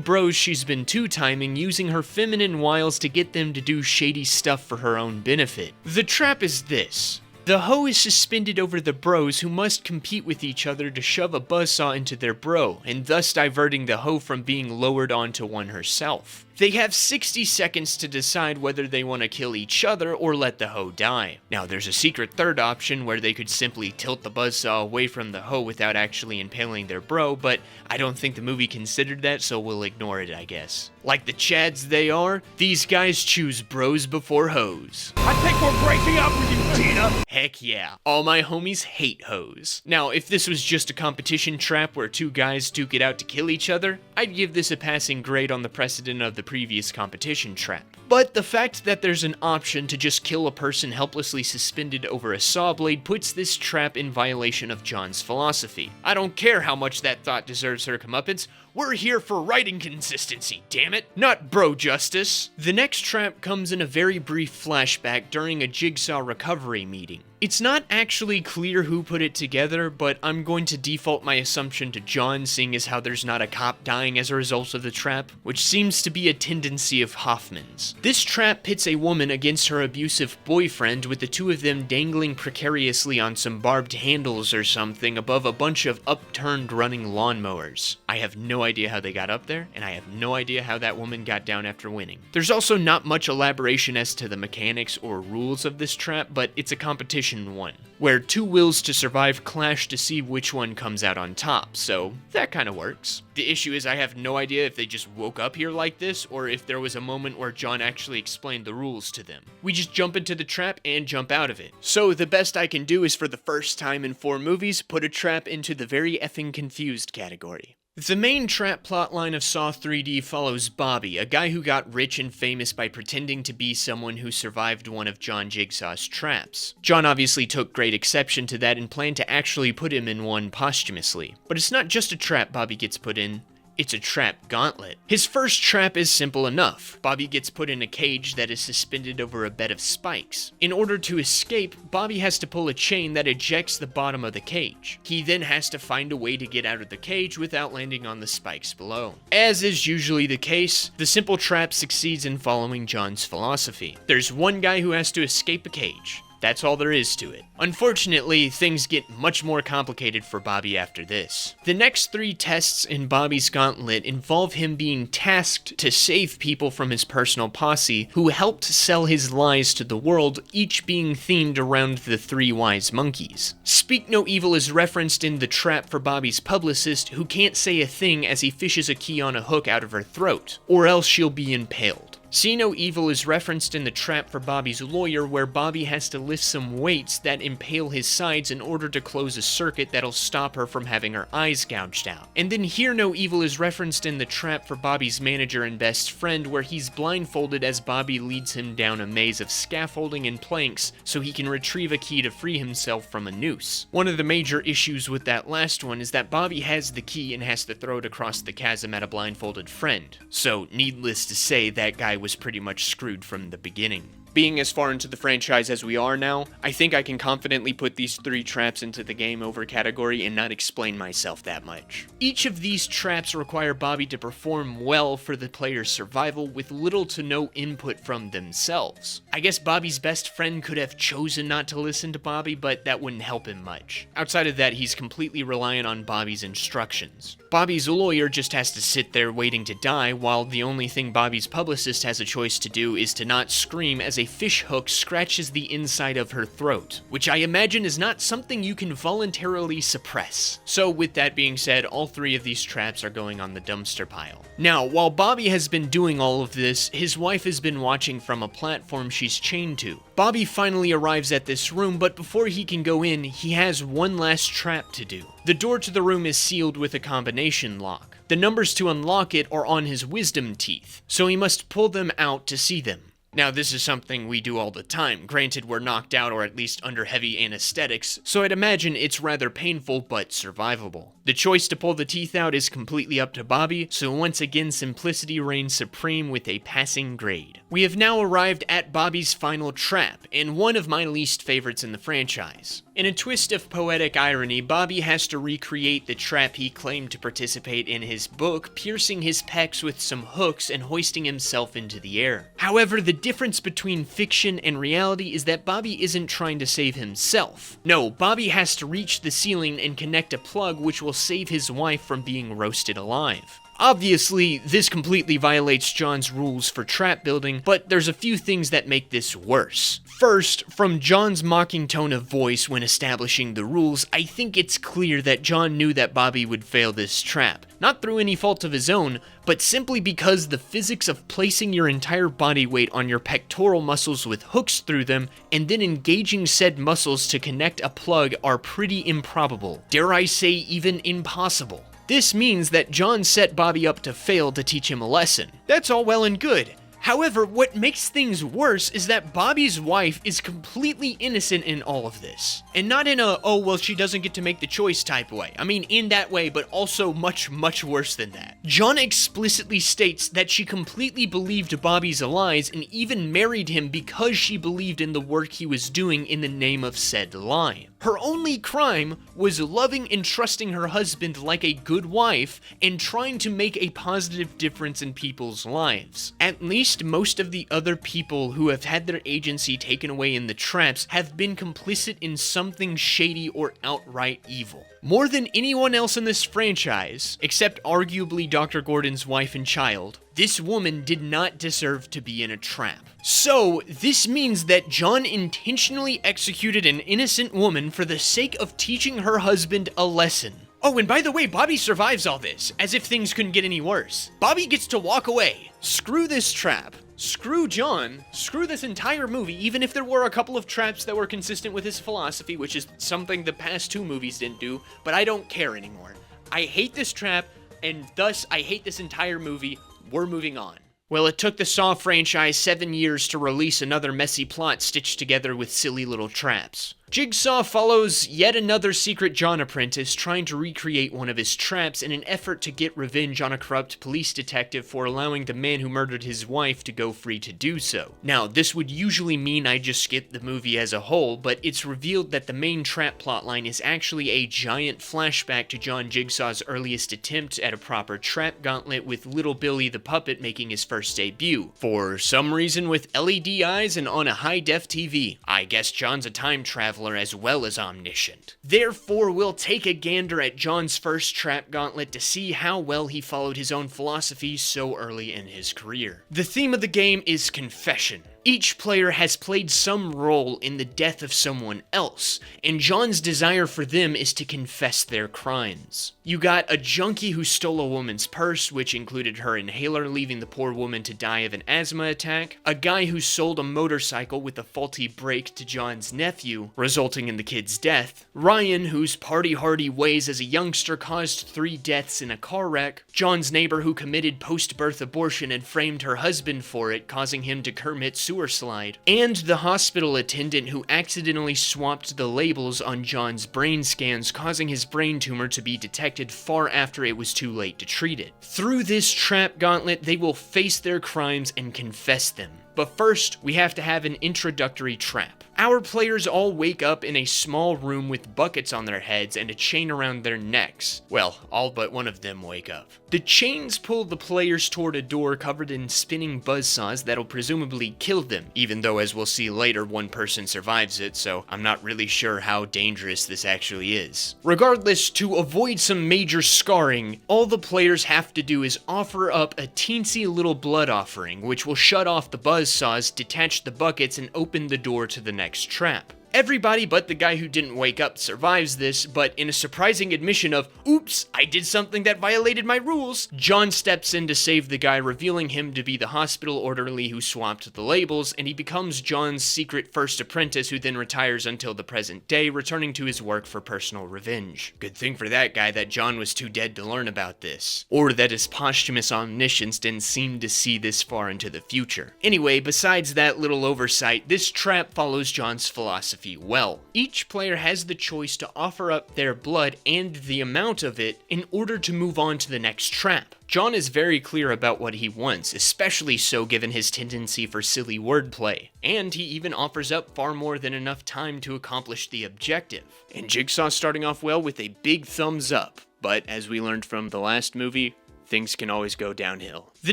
bros she's been two-timing using her feminine wiles to get them to do shady stuff for her own benefit. The trap is this. The hoe is suspended over the bros who must compete with each other to shove a buzzsaw into their bro, and thus diverting the hoe from being lowered onto one herself. They have 60 seconds to decide whether they want to kill each other or let the hoe die. Now, there's a secret third option where they could simply tilt the buzzsaw away from the hoe without actually impaling their bro, but I don't think the movie considered that, so we'll ignore it, I guess. Like the chads they are, these guys choose bros before hoes. I think we're breaking up with you, Tina. Heck yeah. All my homies hate hoes. Now, if this was just a competition trap where 2 guys duke it out to kill each other, I'd give this a passing grade on the precedent of the previous competition trap. But the fact that there's an option to just kill a person helplessly suspended over a saw blade puts this trap in violation of John's philosophy. I don't care how much that thought deserves her comeuppance. We're here for writing consistency, damn it, not bro justice. The next trap comes in a very brief flashback during a Jigsaw recovery meeting. It's not actually clear who put it together, but I'm going to default my assumption to John, seeing as how there's not a cop dying as a result of the trap, which seems to be a tendency of Hoffman's. This trap pits a woman against her abusive boyfriend, with the 2 of them dangling precariously on some barbed handles or something above a bunch of upturned running lawnmowers. I have no idea how they got up there, and I have no idea how that woman got down after winning. There's also not much elaboration as to the mechanics or rules of this trap, but it's a competition one, where 2 wills to survive clash to see which one comes out on top, so that kind of works. The issue is I have no idea if they just woke up here like this, or if there was a moment where John actually explained the rules to them. We just jump into the trap and jump out of it. So the best I can do is, for the first time in 4 movies, put a trap into the very effing confused category. The main trap plotline of Saw 3D follows Bobby, a guy who got rich and famous by pretending to be someone who survived one of John Jigsaw's traps. John obviously took great exception to that and planned to actually put him in one posthumously. But it's not just a trap Bobby gets put in. It's a trap gauntlet. His first trap is simple enough. Bobby gets put in a cage that is suspended over a bed of spikes. In order to escape, Bobby has to pull a chain that ejects the bottom of the cage. He then has to find a way to get out of the cage without landing on the spikes below. As is usually the case, the simple trap succeeds in following John's philosophy. There's one guy who has to escape a cage. That's all there is to it. Unfortunately, things get much more complicated for Bobby after this. The next 3 tests in Bobby's gauntlet involve him being tasked to save people from his personal posse who helped sell his lies to the world, each being themed around the 3 wise monkeys. Speak No Evil is referenced in the trap for Bobby's publicist, who can't say a thing as he fishes a key on a hook out of her throat, or else she'll be impaled. See No Evil is referenced in the trap for Bobby's lawyer, where Bobby has to lift some weights that impale his sides in order to close a circuit that'll stop her from having her eyes gouged out. And then Hear No Evil is referenced in the trap for Bobby's manager and best friend, where he's blindfolded as Bobby leads him down a maze of scaffolding and planks so he can retrieve a key to free himself from a noose. One of the major issues with that last one is that Bobby has the key and has to throw it across the chasm at a blindfolded friend. So, needless to say, that guy was pretty much screwed from the beginning. Being as far into the franchise as we are now, I think I can confidently put these 3 traps into the game over category and not explain myself that much. Each of these traps require Bobby to perform well for the player's survival with little to no input from themselves. I guess Bobby's best friend could have chosen not to listen to Bobby, but that wouldn't help him much. Outside of that, he's completely reliant on Bobby's instructions. Bobby's lawyer just has to sit there waiting to die, while the only thing Bobby's publicist has a choice to do is to not scream as a fish hook scratches the inside of her throat, which I imagine is not something you can voluntarily suppress. So with that being said, all 3 of these traps are going on the dumpster pile. Now, while Bobby has been doing all of this, his wife has been watching from a platform she's chained to. Bobby finally arrives at this room, but before he can go in, he has one last trap to do. The door to the room is sealed with a combination lock. The numbers to unlock it are on his wisdom teeth, so he must pull them out to see them. Now, this is something we do all the time. Granted, we're knocked out or at least under heavy anesthetics, so I'd imagine it's rather painful but survivable. The choice to pull the teeth out is completely up to Bobby, so once again simplicity reigns supreme with a passing grade. We have now arrived at Bobby's final trap, and one of my least favorites in the franchise. In a twist of poetic irony, Bobby has to recreate the trap he claimed to participate in his book, piercing his pecs with some hooks and hoisting himself into the air. However, the difference between fiction and reality is that Bobby isn't trying to save himself. No, Bobby has to reach the ceiling and connect a plug which will save his wife from being roasted alive. Obviously, this completely violates John's rules for trap building, but there's a few things that make this worse. First, from John's mocking tone of voice when establishing the rules, I think it's clear that John knew that Bobby would fail this trap. Not through any fault of his own, but simply because the physics of placing your entire body weight on your pectoral muscles with hooks through them, and then engaging said muscles to connect a plug are pretty improbable. Dare I say even impossible. This means that John set Bobby up to fail to teach him a lesson. That's all well and good. However, what makes things worse is that Bobby's wife is completely innocent in all of this. And not in a, oh, well, she doesn't get to make the choice type way. I mean, in that way, but also much, much worse than that. John explicitly states that she completely believed Bobby's lies and even married him because she believed in the work he was doing in the name of said lie. Her only crime was loving and trusting her husband like a good wife and trying to make a positive difference in people's lives. At least most of the other people who have had their agency taken away in the traps have been complicit in something shady or outright evil. More than anyone else in this franchise, except arguably Dr. Gordon's wife and child, this woman did not deserve to be in a trap. So, this means that John intentionally executed an innocent woman for the sake of teaching her husband a lesson. Oh, and by the way, Bobby survives all this, as if things couldn't get any worse. Bobby gets to walk away. Screw this trap. Screw John. Screw this entire movie, even if there were a couple of traps that were consistent with his philosophy, which is something the past 2 movies didn't do, but I don't care anymore. I hate this trap, and thus I hate this entire movie. We're moving on. Well, it took the Saw franchise 7 years to release another messy plot stitched together with silly little traps. Jigsaw follows yet another secret John apprentice trying to recreate one of his traps in an effort to get revenge on a corrupt police detective for allowing the man who murdered his wife to go free to do so. Now, this would usually mean I just skip the movie as a whole, but it's revealed that the main trap plotline is actually a giant flashback to John Jigsaw's earliest attempt at a proper trap gauntlet, with Little Billy the puppet making his first debut. For some reason with LED eyes and on a high-def TV. I guess John's a time traveler as well as omniscient. Therefore, we'll take a gander at John's first trap gauntlet to see how well he followed his own philosophy so early in his career. The theme of the game is confession. Each player has played some role in the death of someone else, and John's desire for them is to confess their crimes. You got a junkie who stole a woman's purse, which included her inhaler, leaving the poor woman to die of an asthma attack, a guy who sold a motorcycle with a faulty brake to John's nephew, resulting in the kid's death, Ryan, whose party-hardy ways as a youngster caused 3 deaths in a car wreck, John's neighbor who committed post-birth abortion and framed her husband for it, causing him to commit suicide, slide, and the hospital attendant who accidentally swapped the labels on John's brain scans, causing his brain tumor to be detected far after it was too late to treat it. Through this trap gauntlet, they will face their crimes and confess them. But first, we have to have an introductory trap. Our players all wake up in a small room with buckets on their heads and a chain around their necks. Well, all but one of them wake up. The chains pull the players toward a door covered in spinning buzzsaws that'll presumably kill them, even though, as we'll see later, one person survives it, so I'm not really sure how dangerous this actually is. Regardless, to avoid some major scarring, all the players have to do is offer up a teensy little blood offering, which will shut off the buzzsaws, detach the buckets, and open the door to the next trap. Everybody but the guy who didn't wake up survives this, but in a surprising admission of, oops, I did something that violated my rules, John steps in to save the guy, revealing him to be the hospital orderly who swapped the labels, and he becomes John's secret first apprentice, who then retires until the present day, returning to his work for personal revenge. Good thing for that guy that John was too dead to learn about this, or that his posthumous omniscience didn't seem to see this far into the future. Anyway, besides that little oversight, this trap follows John's philosophy well. Each player has the choice to offer up their blood and the amount of it in order to move on to the next trap. John is very clear about what he wants, especially so given his tendency for silly wordplay, and he even offers up far more than enough time to accomplish the objective. And Jigsaw's starting off well with a big thumbs up, but as we learned from the last movie, things can always go downhill. The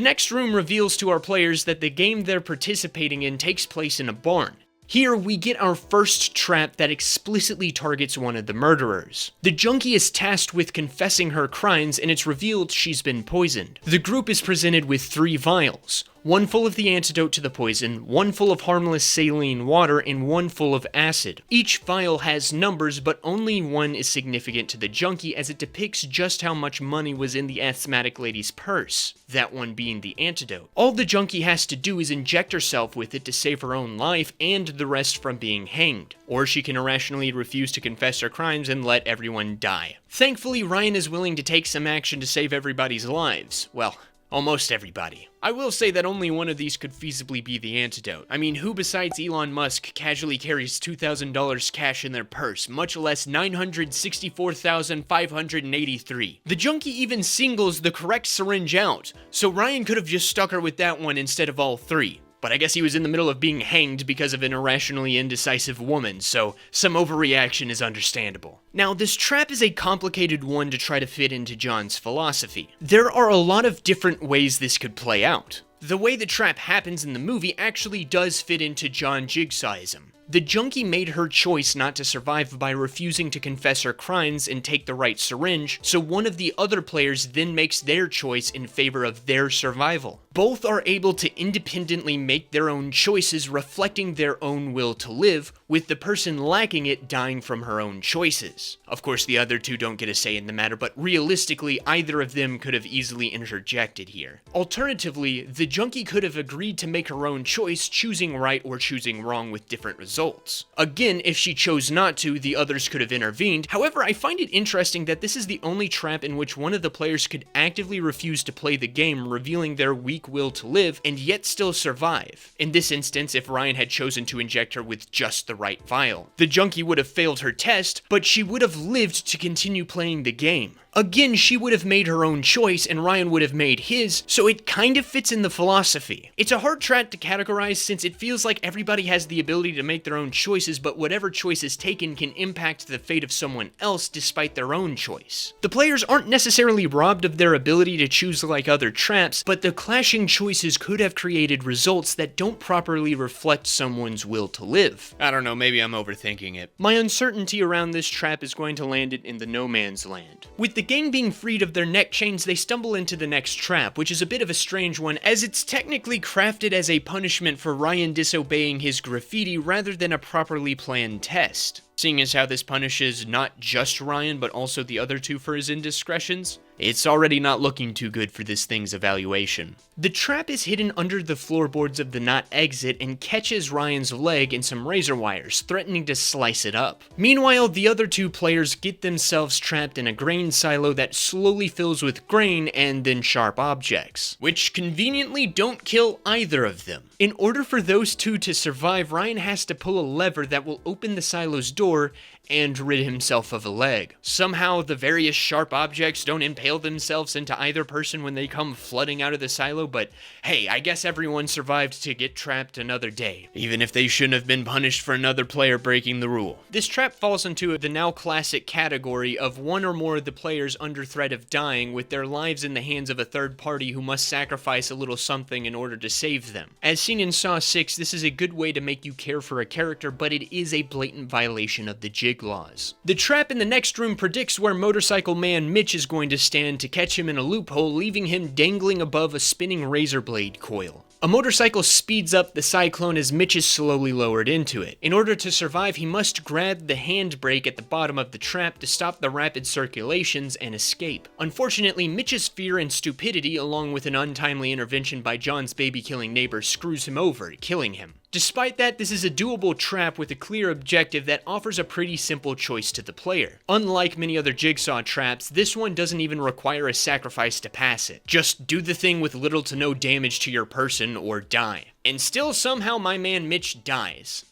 next room reveals to our players that the game they're participating in takes place in a barn. Here, we get our first trap that explicitly targets one of the murderers. The junkie is tasked with confessing her crimes, and it's revealed she's been poisoned. The group is presented with 3 vials. One full of the antidote to the poison, one full of harmless saline water, and one full of acid. Each vial has numbers, but only one is significant to the junkie, as it depicts just how much money was in the asthmatic lady's purse, that one being the antidote. All the junkie has to do is inject herself with it to save her own life and the rest from being hanged, or she can irrationally refuse to confess her crimes and let everyone die. Thankfully, Ryan is willing to take some action to save everybody's lives. Well, almost everybody. I will say that only one of these could feasibly be the antidote. I mean, who besides Elon Musk casually carries $2,000 cash in their purse, much less 964,583? The junkie even singles the correct syringe out, so Ryan could have just stuck her with that one instead of all 3. But I guess he was in the middle of being hanged because of an irrationally indecisive woman, so some overreaction is understandable. Now, this trap is a complicated one to try to fit into John's philosophy. There are a lot of different ways this could play out. The way the trap happens in the movie actually does fit into John Jigsawism. The junkie made her choice not to survive by refusing to confess her crimes and take the right syringe, so one of the other players then makes their choice in favor of their survival. Both are able to independently make their own choices, reflecting their own will to live, with the person lacking it dying from her own choices. Of course, the other 2 don't get a say in the matter, but realistically, either of them could have easily interjected here. Alternatively, the junkie could have agreed to make her own choice, choosing right or choosing wrong with different results. results. Again, if she chose not to, the others could have intervened. However, I find it interesting that this is the only trap in which one of the players could actively refuse to play the game, revealing their weak will to live, and yet still survive. In this instance, if Ryan had chosen to inject her with just the right vial, the junkie would have failed her test, but she would have lived to continue playing the game. Again, she would have made her own choice and Ryan would have made his, so it kind of fits in the philosophy. It's a hard trap to categorize since it feels like everybody has the ability to make their own choices, but whatever choice is taken can impact the fate of someone else despite their own choice. The players aren't necessarily robbed of their ability to choose like other traps, but the clashing choices could have created results that don't properly reflect someone's will to live. I don't know, maybe I'm overthinking it. My uncertainty around this trap is going to land it in the no man's land. With the gang being freed of their neck chains, they stumble into the next trap, which is a bit of a strange one, as it's technically crafted as a punishment for Ryan disobeying his graffiti rather than a properly planned test. Seeing as how this punishes not just Ryan, but also the other two for his indiscretions, it's already not looking too good for this thing's evaluation. The trap is hidden under the floorboards of the not exit and catches Ryan's leg in some razor wires, threatening to slice it up. Meanwhile, the other two players get themselves trapped in a grain silo that slowly fills with grain and then sharp objects, which conveniently don't kill either of them. In order for those two to survive, Ryan has to pull a lever that will open the silo's door and rid himself of a leg. Somehow, the various sharp objects don't impale themselves into either person when they come flooding out of the silo, but hey, I guess everyone survived to get trapped another day, even if they shouldn't have been punished for another player breaking the rule. This trap falls into the now classic category of one or more of the players under threat of dying with their lives in the hands of a third party who must sacrifice a little something in order to save them. As seen in Saw 6, this is a good way to make you care for a character, but it is a blatant violation of the jig laws. The trap in the next room predicts where Motorcycle Man Mitch is going to stand to catch him in a loophole, leaving him dangling above a spinning razor blade coil. A motorcycle speeds up the cyclone as Mitch is slowly lowered into it. In order to survive, he must grab the handbrake at the bottom of the trap to stop the rapid circulations and escape. Unfortunately, Mitch's fear and stupidity, along with an untimely intervention by John's baby-killing neighbor, screws him over, killing him. Despite that, this is a doable trap with a clear objective that offers a pretty simple choice to the player. Unlike many other Jigsaw traps, this one doesn't even require a sacrifice to pass it. Just do the thing with little to no damage to your person or die. And still somehow my man Mitch dies.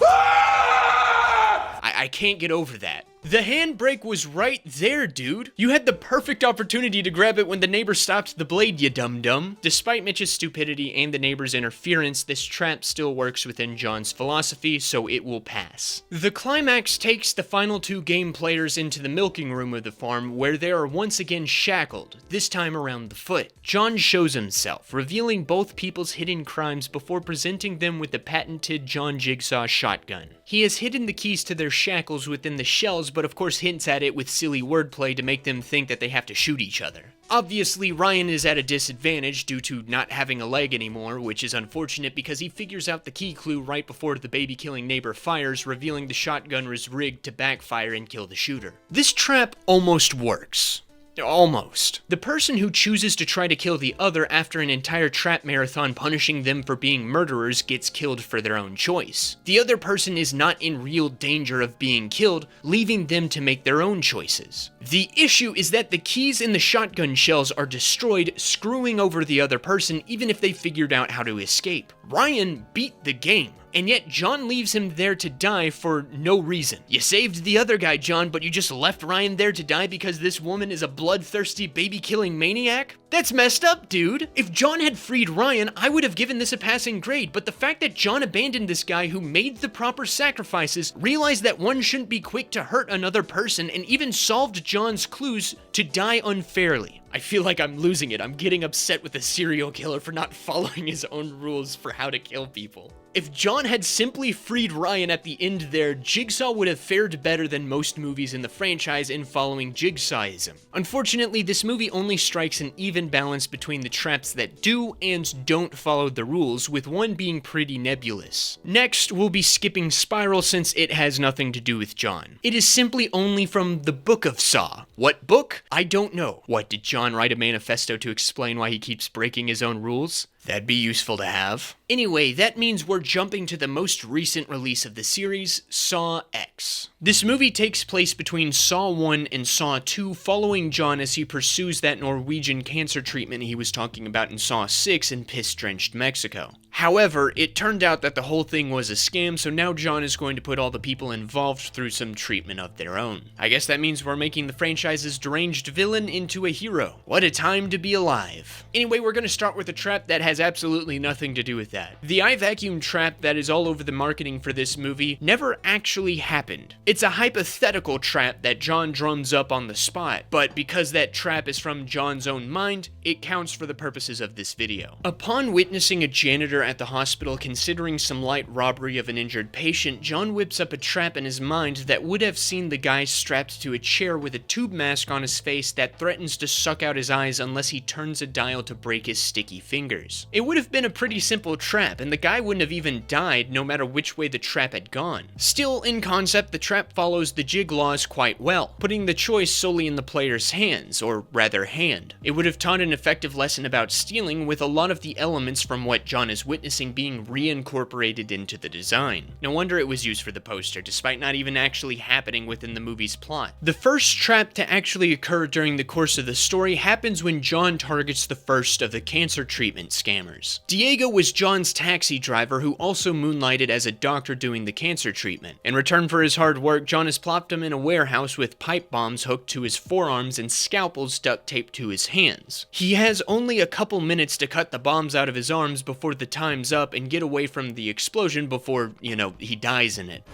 I can't get over that. The handbrake was right there, dude. You had the perfect opportunity to grab it when the neighbor stopped the blade, you dum-dum. Despite Mitch's stupidity and the neighbor's interference, this trap still works within John's philosophy, so it will pass. The climax takes the final two game players into the milking room of the farm, where they are once again shackled, this time around the foot. John shows himself, revealing both people's hidden crimes before presenting them with the patented John Jigsaw shotgun. He has hidden the keys to their shackles within the shells, but of course hints at it with silly wordplay to make them think that they have to shoot each other. Obviously, Ryan is at a disadvantage due to not having a leg anymore, which is unfortunate because he figures out the key clue right before the baby-killing neighbor fires, revealing the shotgun was rigged to backfire and kill the shooter. This trap almost works. Almost. The person who chooses to try to kill the other after an entire trap marathon punishing them for being murderers gets killed for their own choice. The other person is not in real danger of being killed, leaving them to make their own choices. The issue is that the keys in the shotgun shells are destroyed, screwing over the other person even if they figured out how to escape. Ryan beat the game. And yet John leaves him there to die for no reason. You saved the other guy, John, but you just left Ryan there to die because this woman is a bloodthirsty baby-killing maniac? That's messed up, dude. If John had freed Ryan, I would have given this a passing grade, but the fact that John abandoned this guy who made the proper sacrifices, realized that one shouldn't be quick to hurt another person, and even solved John's clues to die unfairly. I feel like I'm losing it. I'm getting upset with a serial killer for not following his own rules for how to kill people. If John had simply freed Ryan at the end there, Jigsaw would have fared better than most movies in the franchise in following Jigsawism. Unfortunately, this movie only strikes an even balance between the traps that do and don't follow the rules, with one being pretty nebulous. Next, we'll be skipping Spiral since it has nothing to do with John. It is simply only from the Book of Saw. What book? I don't know. What, did John write a manifesto to explain why he keeps breaking his own rules? That'd be useful to have. Anyway, that means we're jumping to the most recent release of the series, Saw X. This movie takes place between Saw 1 and Saw 2, following John as he pursues that Norwegian cancer treatment he was talking about in Saw 6 in piss-drenched Mexico. However, it turned out that the whole thing was a scam, so now John is going to put all the people involved through some treatment of their own. I guess that means we're making the franchise's deranged villain into a hero. What a time to be alive. Anyway, we're going to start with a trap that has absolutely nothing to do with that. The eye vacuum trap that is all over the marketing for this movie never actually happened. It's a hypothetical trap that John drums up on the spot, but because that trap is from John's own mind, it counts for the purposes of this video. Upon witnessing a janitor at the hospital considering some light robbery of an injured patient, John whips up a trap in his mind that would have seen the guy strapped to a chair with a tube mask on his face that threatens to suck out his eyes unless he turns a dial to break his sticky fingers. It would have been a pretty simple trap, and the guy wouldn't have even died no matter which way the trap had gone. Still, in concept, the trap follows the jig laws quite well, putting the choice solely in the player's hands, or rather hand. It would have taught an effective lesson about stealing, with a lot of the elements from what John is witnessing being reincorporated into the design. No wonder it was used for the poster, despite not even actually happening within the movie's plot. The first trap to actually occur during the course of the story happens when John targets the first of the cancer treatment scammers. Diego was John's taxi driver who also moonlighted as a doctor doing the cancer treatment. In return for his hard work, John has plopped him in a warehouse with pipe bombs hooked to his forearms and scalpels duct taped to his hands. He has only a couple minutes to cut the bombs out of his arms before the time's up and get away from the explosion before, he dies in it.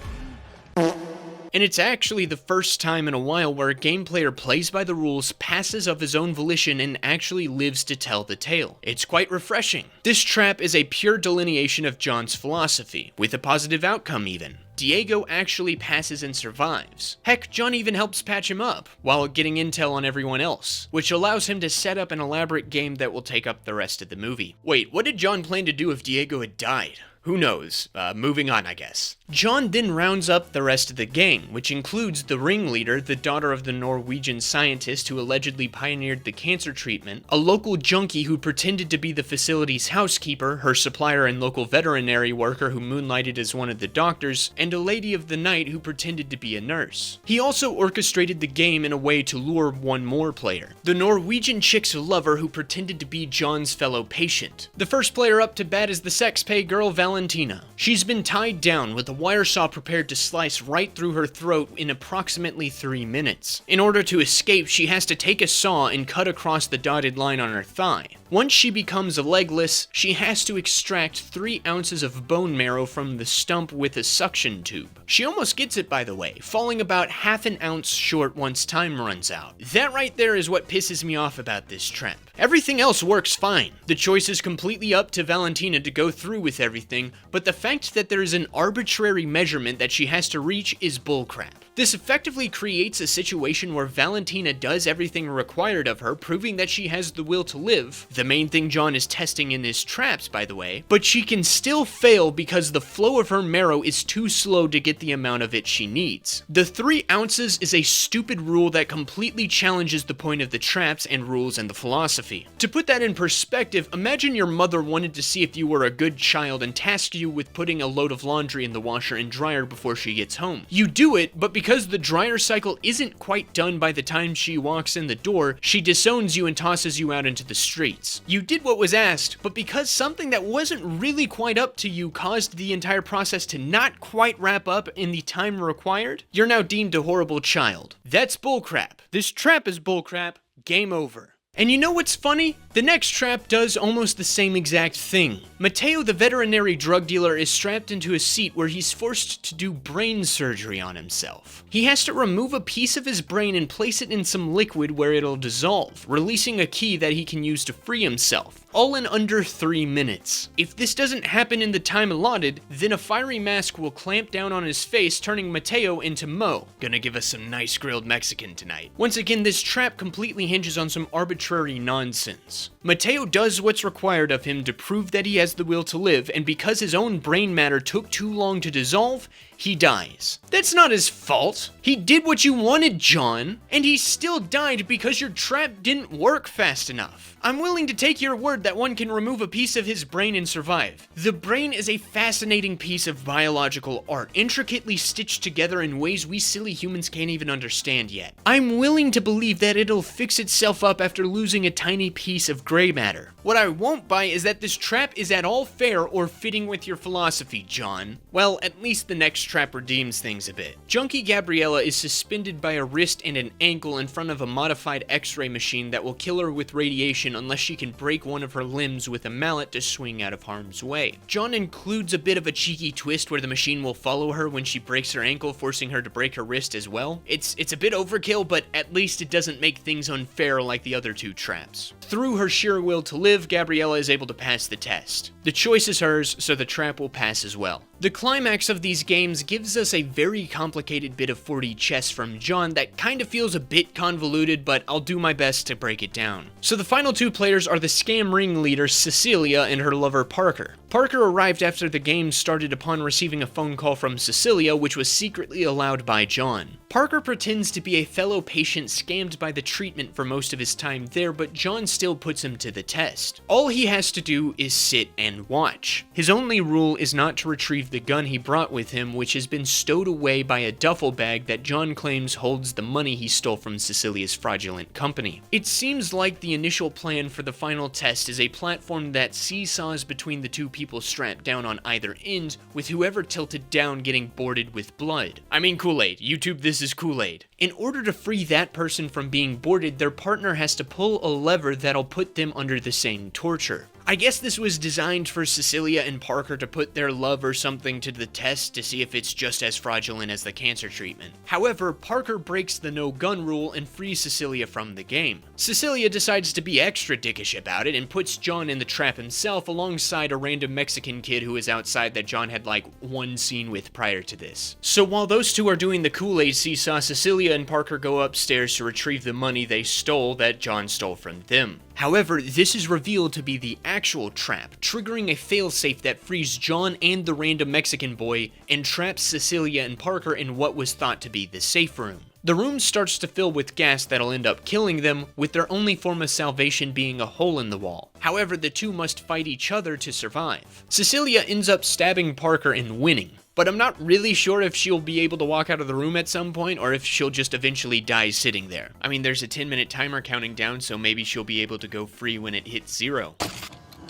And it's actually the first time in a while where a game player plays by the rules, passes of his own volition, and actually lives to tell the tale. It's quite refreshing. This trap is a pure delineation of John's philosophy, with a positive outcome even. Diego actually passes and survives. Heck, John even helps patch him up, while getting intel on everyone else, which allows him to set up an elaborate game that will take up the rest of the movie. Wait, what did John plan to do if Diego had died? Who knows? Moving on, I guess. John then rounds up the rest of the gang, which includes the ringleader, the daughter of the Norwegian scientist who allegedly pioneered the cancer treatment, a local junkie who pretended to be the facility's housekeeper, her supplier and local veterinary worker who moonlighted as one of the doctors, and a lady of the night who pretended to be a nurse. He also orchestrated the game in a way to lure one more player, the Norwegian chick's lover who pretended to be John's fellow patient. The first player up to bat is the sex-pay girl Valentina. She's been tied down with a wire saw prepared to slice right through her throat in approximately 3 minutes. In order to escape, she has to take a saw and cut across the dotted line on her thigh. Once she becomes legless, she has to extract 3 ounces of bone marrow from the stump with a suction tube. She almost gets it, by the way, falling about half an ounce short once time runs out. That right there is what pisses me off about this trap. Everything else works fine. The choice is completely up to Valentina to go through with everything, but the fact that there is an arbitrary measurement that she has to reach is bullcrap. This effectively creates a situation where Valentina does everything required of her, proving that she has the will to live, the main thing John is testing in his traps, by the way, but she can still fail because the flow of her marrow is too slow to get the amount of it she needs. The 3 ounces is a stupid rule that completely challenges the point of the traps and rules and the philosophy. To put that in perspective, imagine your mother wanted to see if you were a good child and tasked you with putting a load of laundry in the washer and dryer before she gets home. You do it, but because the dryer cycle isn't quite done by the time she walks in the door, she disowns you and tosses you out into the streets. You did what was asked, but because something that wasn't really quite up to you caused the entire process to not quite wrap up in the time required, you're now deemed a horrible child. That's bullcrap. This trap is bullcrap. Game over. And you know what's funny? The next trap does almost the same exact thing. Mateo, the veterinary drug dealer, is strapped into a seat where he's forced to do brain surgery on himself. He has to remove a piece of his brain and place it in some liquid where it'll dissolve, releasing a key that he can use to free himself, all in under 3 minutes. If this doesn't happen in the time allotted, then a fiery mask will clamp down on his face, turning Mateo into Mo. Gonna give us some nice grilled Mexican tonight. Once again, this trap completely hinges on some arbitrary nonsense. Mateo does what's required of him to prove that he has the will to live, and because his own brain matter took too long to dissolve, he dies. That's not his fault. He did what you wanted, John, and he still died because your trap didn't work fast enough. I'm willing to take your word that one can remove a piece of his brain and survive. The brain is a fascinating piece of biological art, intricately stitched together in ways we silly humans can't even understand yet. I'm willing to believe that it'll fix itself up after losing a tiny piece of gray matter. What I won't buy is that this trap is at all fair or fitting with your philosophy, John. Well, at least the next trap redeems things a bit. Junkie Gabriella is suspended by a wrist and an ankle in front of a modified X-ray machine that will kill her with radiation unless she can break one of her limbs with a mallet to swing out of harm's way. John includes a bit of a cheeky twist where the machine will follow her when she breaks her ankle, forcing her to break her wrist as well. It's a bit overkill, but at least it doesn't make things unfair like the other two traps. Through her sheer will to live, Gabriella is able to pass the test. The choice is hers, so the trap will pass as well. The climax of these games gives us a very complicated bit of 4D chess from John that kind of feels a bit convoluted, but I'll do my best to break it down. So the final two players are the scam ringleader Cecilia and her lover Parker. Parker arrived after the game started upon receiving a phone call from Cecilia, which was secretly allowed by John. Parker pretends to be a fellow patient scammed by the treatment for most of his time there, but John still puts him to the test. All he has to do is sit and watch. His only rule is not to retrieve the gun he brought with him, which has been stowed away by a duffel bag that John claims holds the money he stole from Cecilia's fraudulent company. It seems like the initial plan for the final test is a platform that seesaws between the two people strapped down on either end, with whoever tilted down getting boarded with blood. I mean Kool-Aid. YouTube, this is Kool-Aid. In order to free that person from being boarded, their partner has to pull a lever that'll put them under the same torture. I guess this was designed for Cecilia and Parker to put their love or something to the test to see if it's just as fraudulent as the cancer treatment. However, Parker breaks the no-gun rule and frees Cecilia from the game. Cecilia decides to be extra dickish about it and puts John in the trap himself alongside a random Mexican kid who is outside that John had like one scene with prior to this. So while those two are doing the Kool-Aid seesaw, Cecilia and Parker go upstairs to retrieve the money they stole that John stole from them. However, this is revealed to be the actual trap, triggering a failsafe that frees John and the random Mexican boy and traps Cecilia and Parker in what was thought to be the safe room. The room starts to fill with gas that'll end up killing them, with their only form of salvation being a hole in the wall. However, the two must fight each other to survive. Cecilia ends up stabbing Parker and winning, but I'm not really sure if she'll be able to walk out of the room at some point or if she'll just eventually die sitting there. I mean, there's a 10-minute timer counting down, so maybe she'll be able to go free when it hits 0.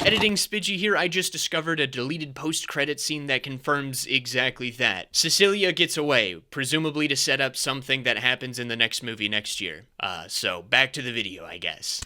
Editing Spidgy here, I just discovered a deleted post-credit scene that confirms exactly that. Cecilia gets away, presumably to set up something that happens in the next movie next year. So back to the video, I guess.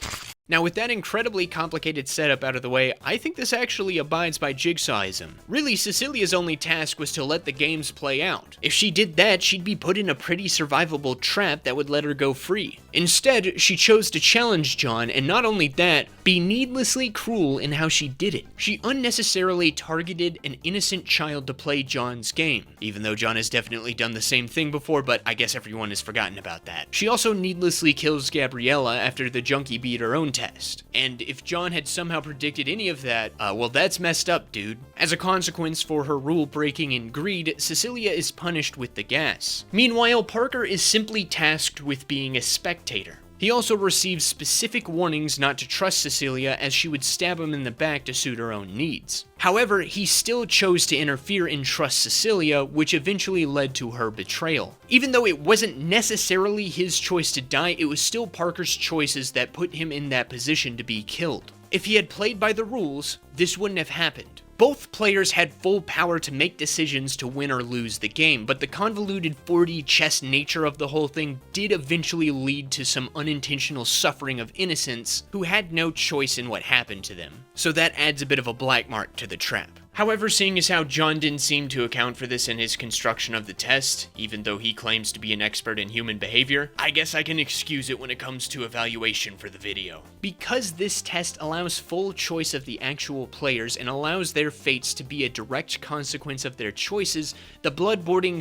Now, with that incredibly complicated setup out of the way, I think this actually abides by Jigsawism. Really, Cecilia's only task was to let the games play out. If she did that, she'd be put in a pretty survivable trap that would let her go free. Instead, she chose to challenge John, and not only that, be needlessly cruel in how she did it. She unnecessarily targeted an innocent child to play John's game, even though John has definitely done the same thing before, but I guess everyone has forgotten about that. She also needlessly kills Gabriella after the junkie beat her own test. And if John had somehow predicted any of that, well, that's messed up, dude. As a consequence for her rule breaking and greed, Cecilia is punished with the gas. Meanwhile, Parker is simply tasked with being a spectator. He also receives specific warnings not to trust Cecilia, as she would stab him in the back to suit her own needs. However, he still chose to interfere and trust Cecilia, which eventually led to her betrayal. Even though it wasn't necessarily his choice to die, it was still Parker's choices that put him in that position to be killed. If he had played by the rules, this wouldn't have happened. Both players had full power to make decisions to win or lose the game, but the convoluted 4D chess nature of the whole thing did eventually lead to some unintentional suffering of innocents who had no choice in what happened to them. So that adds a bit of a black mark to the trap. However, seeing as how John didn't seem to account for this in his construction of the test, even though he claims to be an expert in human behavior, I guess I can excuse it when it comes to evaluation for the video. Because this test allows full choice of the actual players and allows their fates to be a direct consequence of their choices, the bloodboarding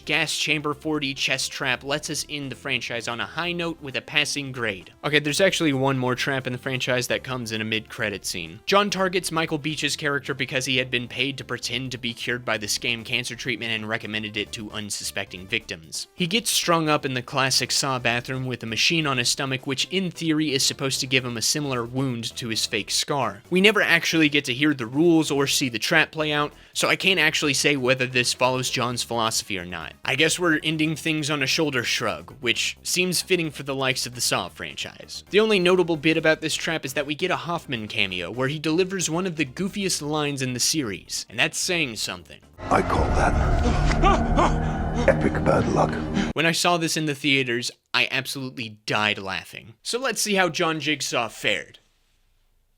/ gas chamber 4D chess trap lets us end the franchise on a high note with a passing grade. Okay, there's actually one more trap in the franchise that comes in a mid-credit scene. John targets Michael Beach's character because he had been paid to pretend to be cured by the scam cancer treatment and recommended it to unsuspecting victims. He gets strung up in the classic Saw bathroom with a machine on his stomach, which in theory is supposed to give him a similar wound to his fake scar. We never actually get to hear the rules or see the trap play out, so I can't actually say whether this follows John's philosophy or not. I guess we're ending things on a shoulder shrug, which seems fitting for the likes of the Saw franchise. The only notable bit about this trap is that we get a Hoffman cameo, where he delivers one of the goofiest lines in the series, and that's saying something. I call that epic bad luck. When I saw this in the theaters, I absolutely died laughing. So let's see how John Jigsaw fared.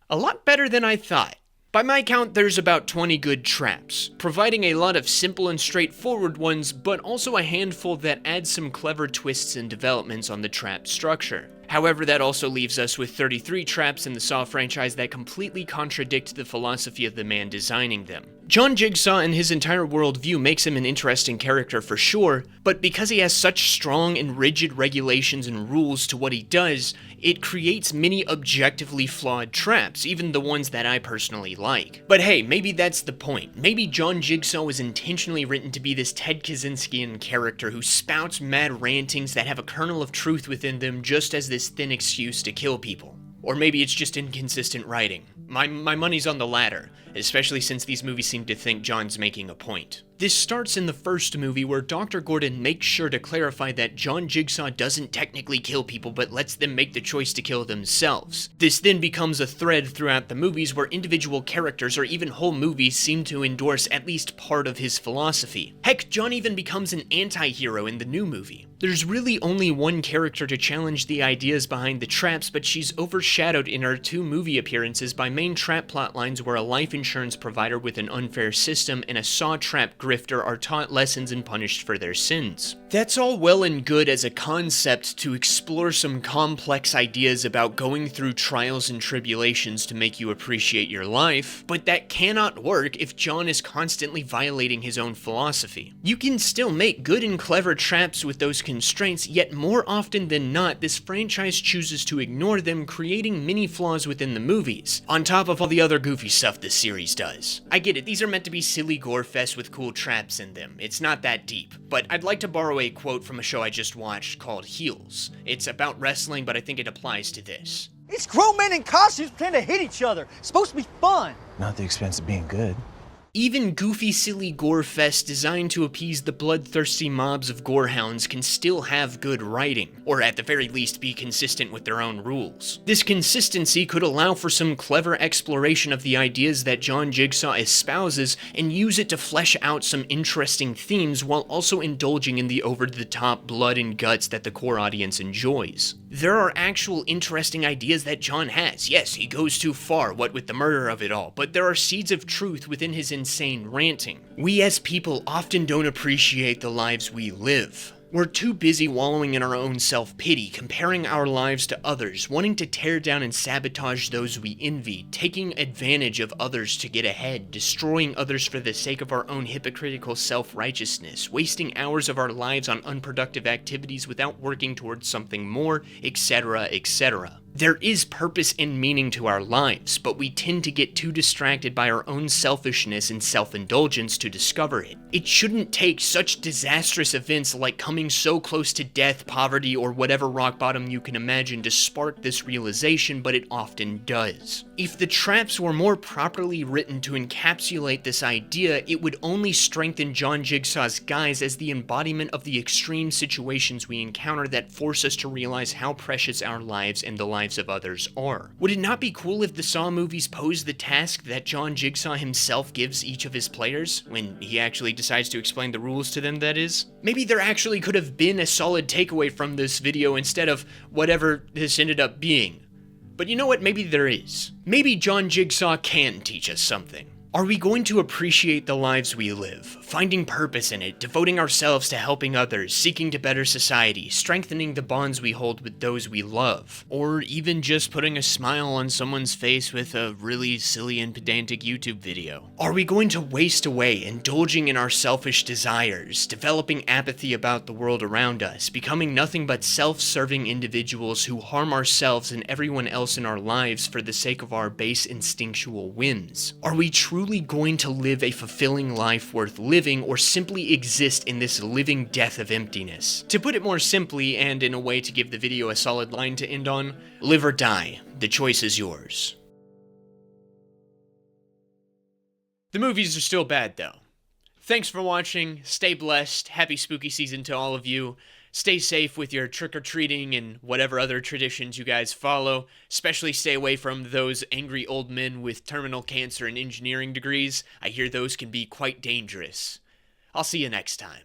A lot better than I thought. By my count, there's about 20 good traps, providing a lot of simple and straightforward ones, but also a handful that add some clever twists and developments on the trap structure. However, that also leaves us with 33 traps in the Saw franchise that completely contradict the philosophy of the man designing them. John Jigsaw and his entire worldview makes him an interesting character for sure, but because he has such strong and rigid regulations and rules to what he does, it creates many objectively flawed traps, even the ones that I personally like. But hey, maybe that's the point. Maybe John Jigsaw was intentionally written to be this Ted Kaczynskian character who spouts mad rantings that have a kernel of truth within them just as this thin excuse to kill people. Or maybe it's just inconsistent writing. My money's on the latter, especially since these movies seem to think John's making a point. This starts in the first movie where Dr. Gordon makes sure to clarify that John Jigsaw doesn't technically kill people but lets them make the choice to kill themselves. This then becomes a thread throughout the movies where individual characters or even whole movies seem to endorse at least part of his philosophy. Heck, John even becomes an anti-hero in the new movie. There's really only one character to challenge the ideas behind the traps, but she's overshadowed in her 2 movie appearances by main trap plotlines where a life insurance provider with an unfair system and a saw trap grifter are taught lessons and punished for their sins. That's all well and good as a concept to explore some complex ideas about going through trials and tribulations to make you appreciate your life, but that cannot work if John is constantly violating his own philosophy. You can still make good and clever traps with those constraints, yet more often than not, this franchise chooses to ignore them, creating many flaws within the movies, on top of all the other goofy stuff this series does. I get it, these are meant to be silly gore fests with cool traps in them. It's not that deep, but I'd like to borrow a quote from a show I just watched called Heels. It's about wrestling, but I think it applies to this. It's grown men in costumes pretending to hit each other. It's supposed to be fun. Not at the expense of being good. Even goofy, silly gore fests designed to appease the bloodthirsty mobs of gorehounds can still have good writing, or at the very least be consistent with their own rules. This consistency could allow for some clever exploration of the ideas that John Jigsaw espouses and use it to flesh out some interesting themes while also indulging in the over-the-top blood and guts that the core audience enjoys. There are actual interesting ideas that John has. Yes, he goes too far, what with the murder of it all, but there are seeds of truth within his insane ranting. We as people often don't appreciate the lives we live. We're too busy wallowing in our own self-pity, comparing our lives to others, wanting to tear down and sabotage those we envy, taking advantage of others to get ahead, destroying others for the sake of our own hypocritical self-righteousness, wasting hours of our lives on unproductive activities without working towards something more, etc., etc. There is purpose and meaning to our lives, but we tend to get too distracted by our own selfishness and self-indulgence to discover it. It shouldn't take such disastrous events like coming so close to death, poverty, or whatever rock bottom you can imagine to spark this realization, but it often does. If the traps were more properly written to encapsulate this idea, it would only strengthen John Jigsaw's guise as the embodiment of the extreme situations we encounter that force us to realize how precious our lives and the lives of others are. Would it not be cool if the Saw movies posed the task that John Jigsaw himself gives each of his players, when he actually decides to explain the rules to them, that is? Maybe there actually could have been a solid takeaway from this video instead of whatever this ended up being. But you know what? Maybe there is. Maybe John Jigsaw can teach us something. Are we going to appreciate the lives we live, finding purpose in it, devoting ourselves to helping others, seeking to better society, strengthening the bonds we hold with those we love, or even just putting a smile on someone's face with a really silly and pedantic YouTube video? Are we going to waste away, indulging in our selfish desires, developing apathy about the world around us, becoming nothing but self-serving individuals who harm ourselves and everyone else in our lives for the sake of our base instinctual whims? Are we truly truly going to live a fulfilling life worth living, or simply exist in this living death of emptiness? To put it more simply, and in a way to give the video a solid line to end on, live or die, the choice is yours. The movies are still bad though. Thanks for watching, stay blessed, happy spooky season to all of you. Stay safe with your trick-or-treating and whatever other traditions you guys follow. Especially stay away from those angry old men with terminal cancer and engineering degrees. I hear those can be quite dangerous. I'll see you next time.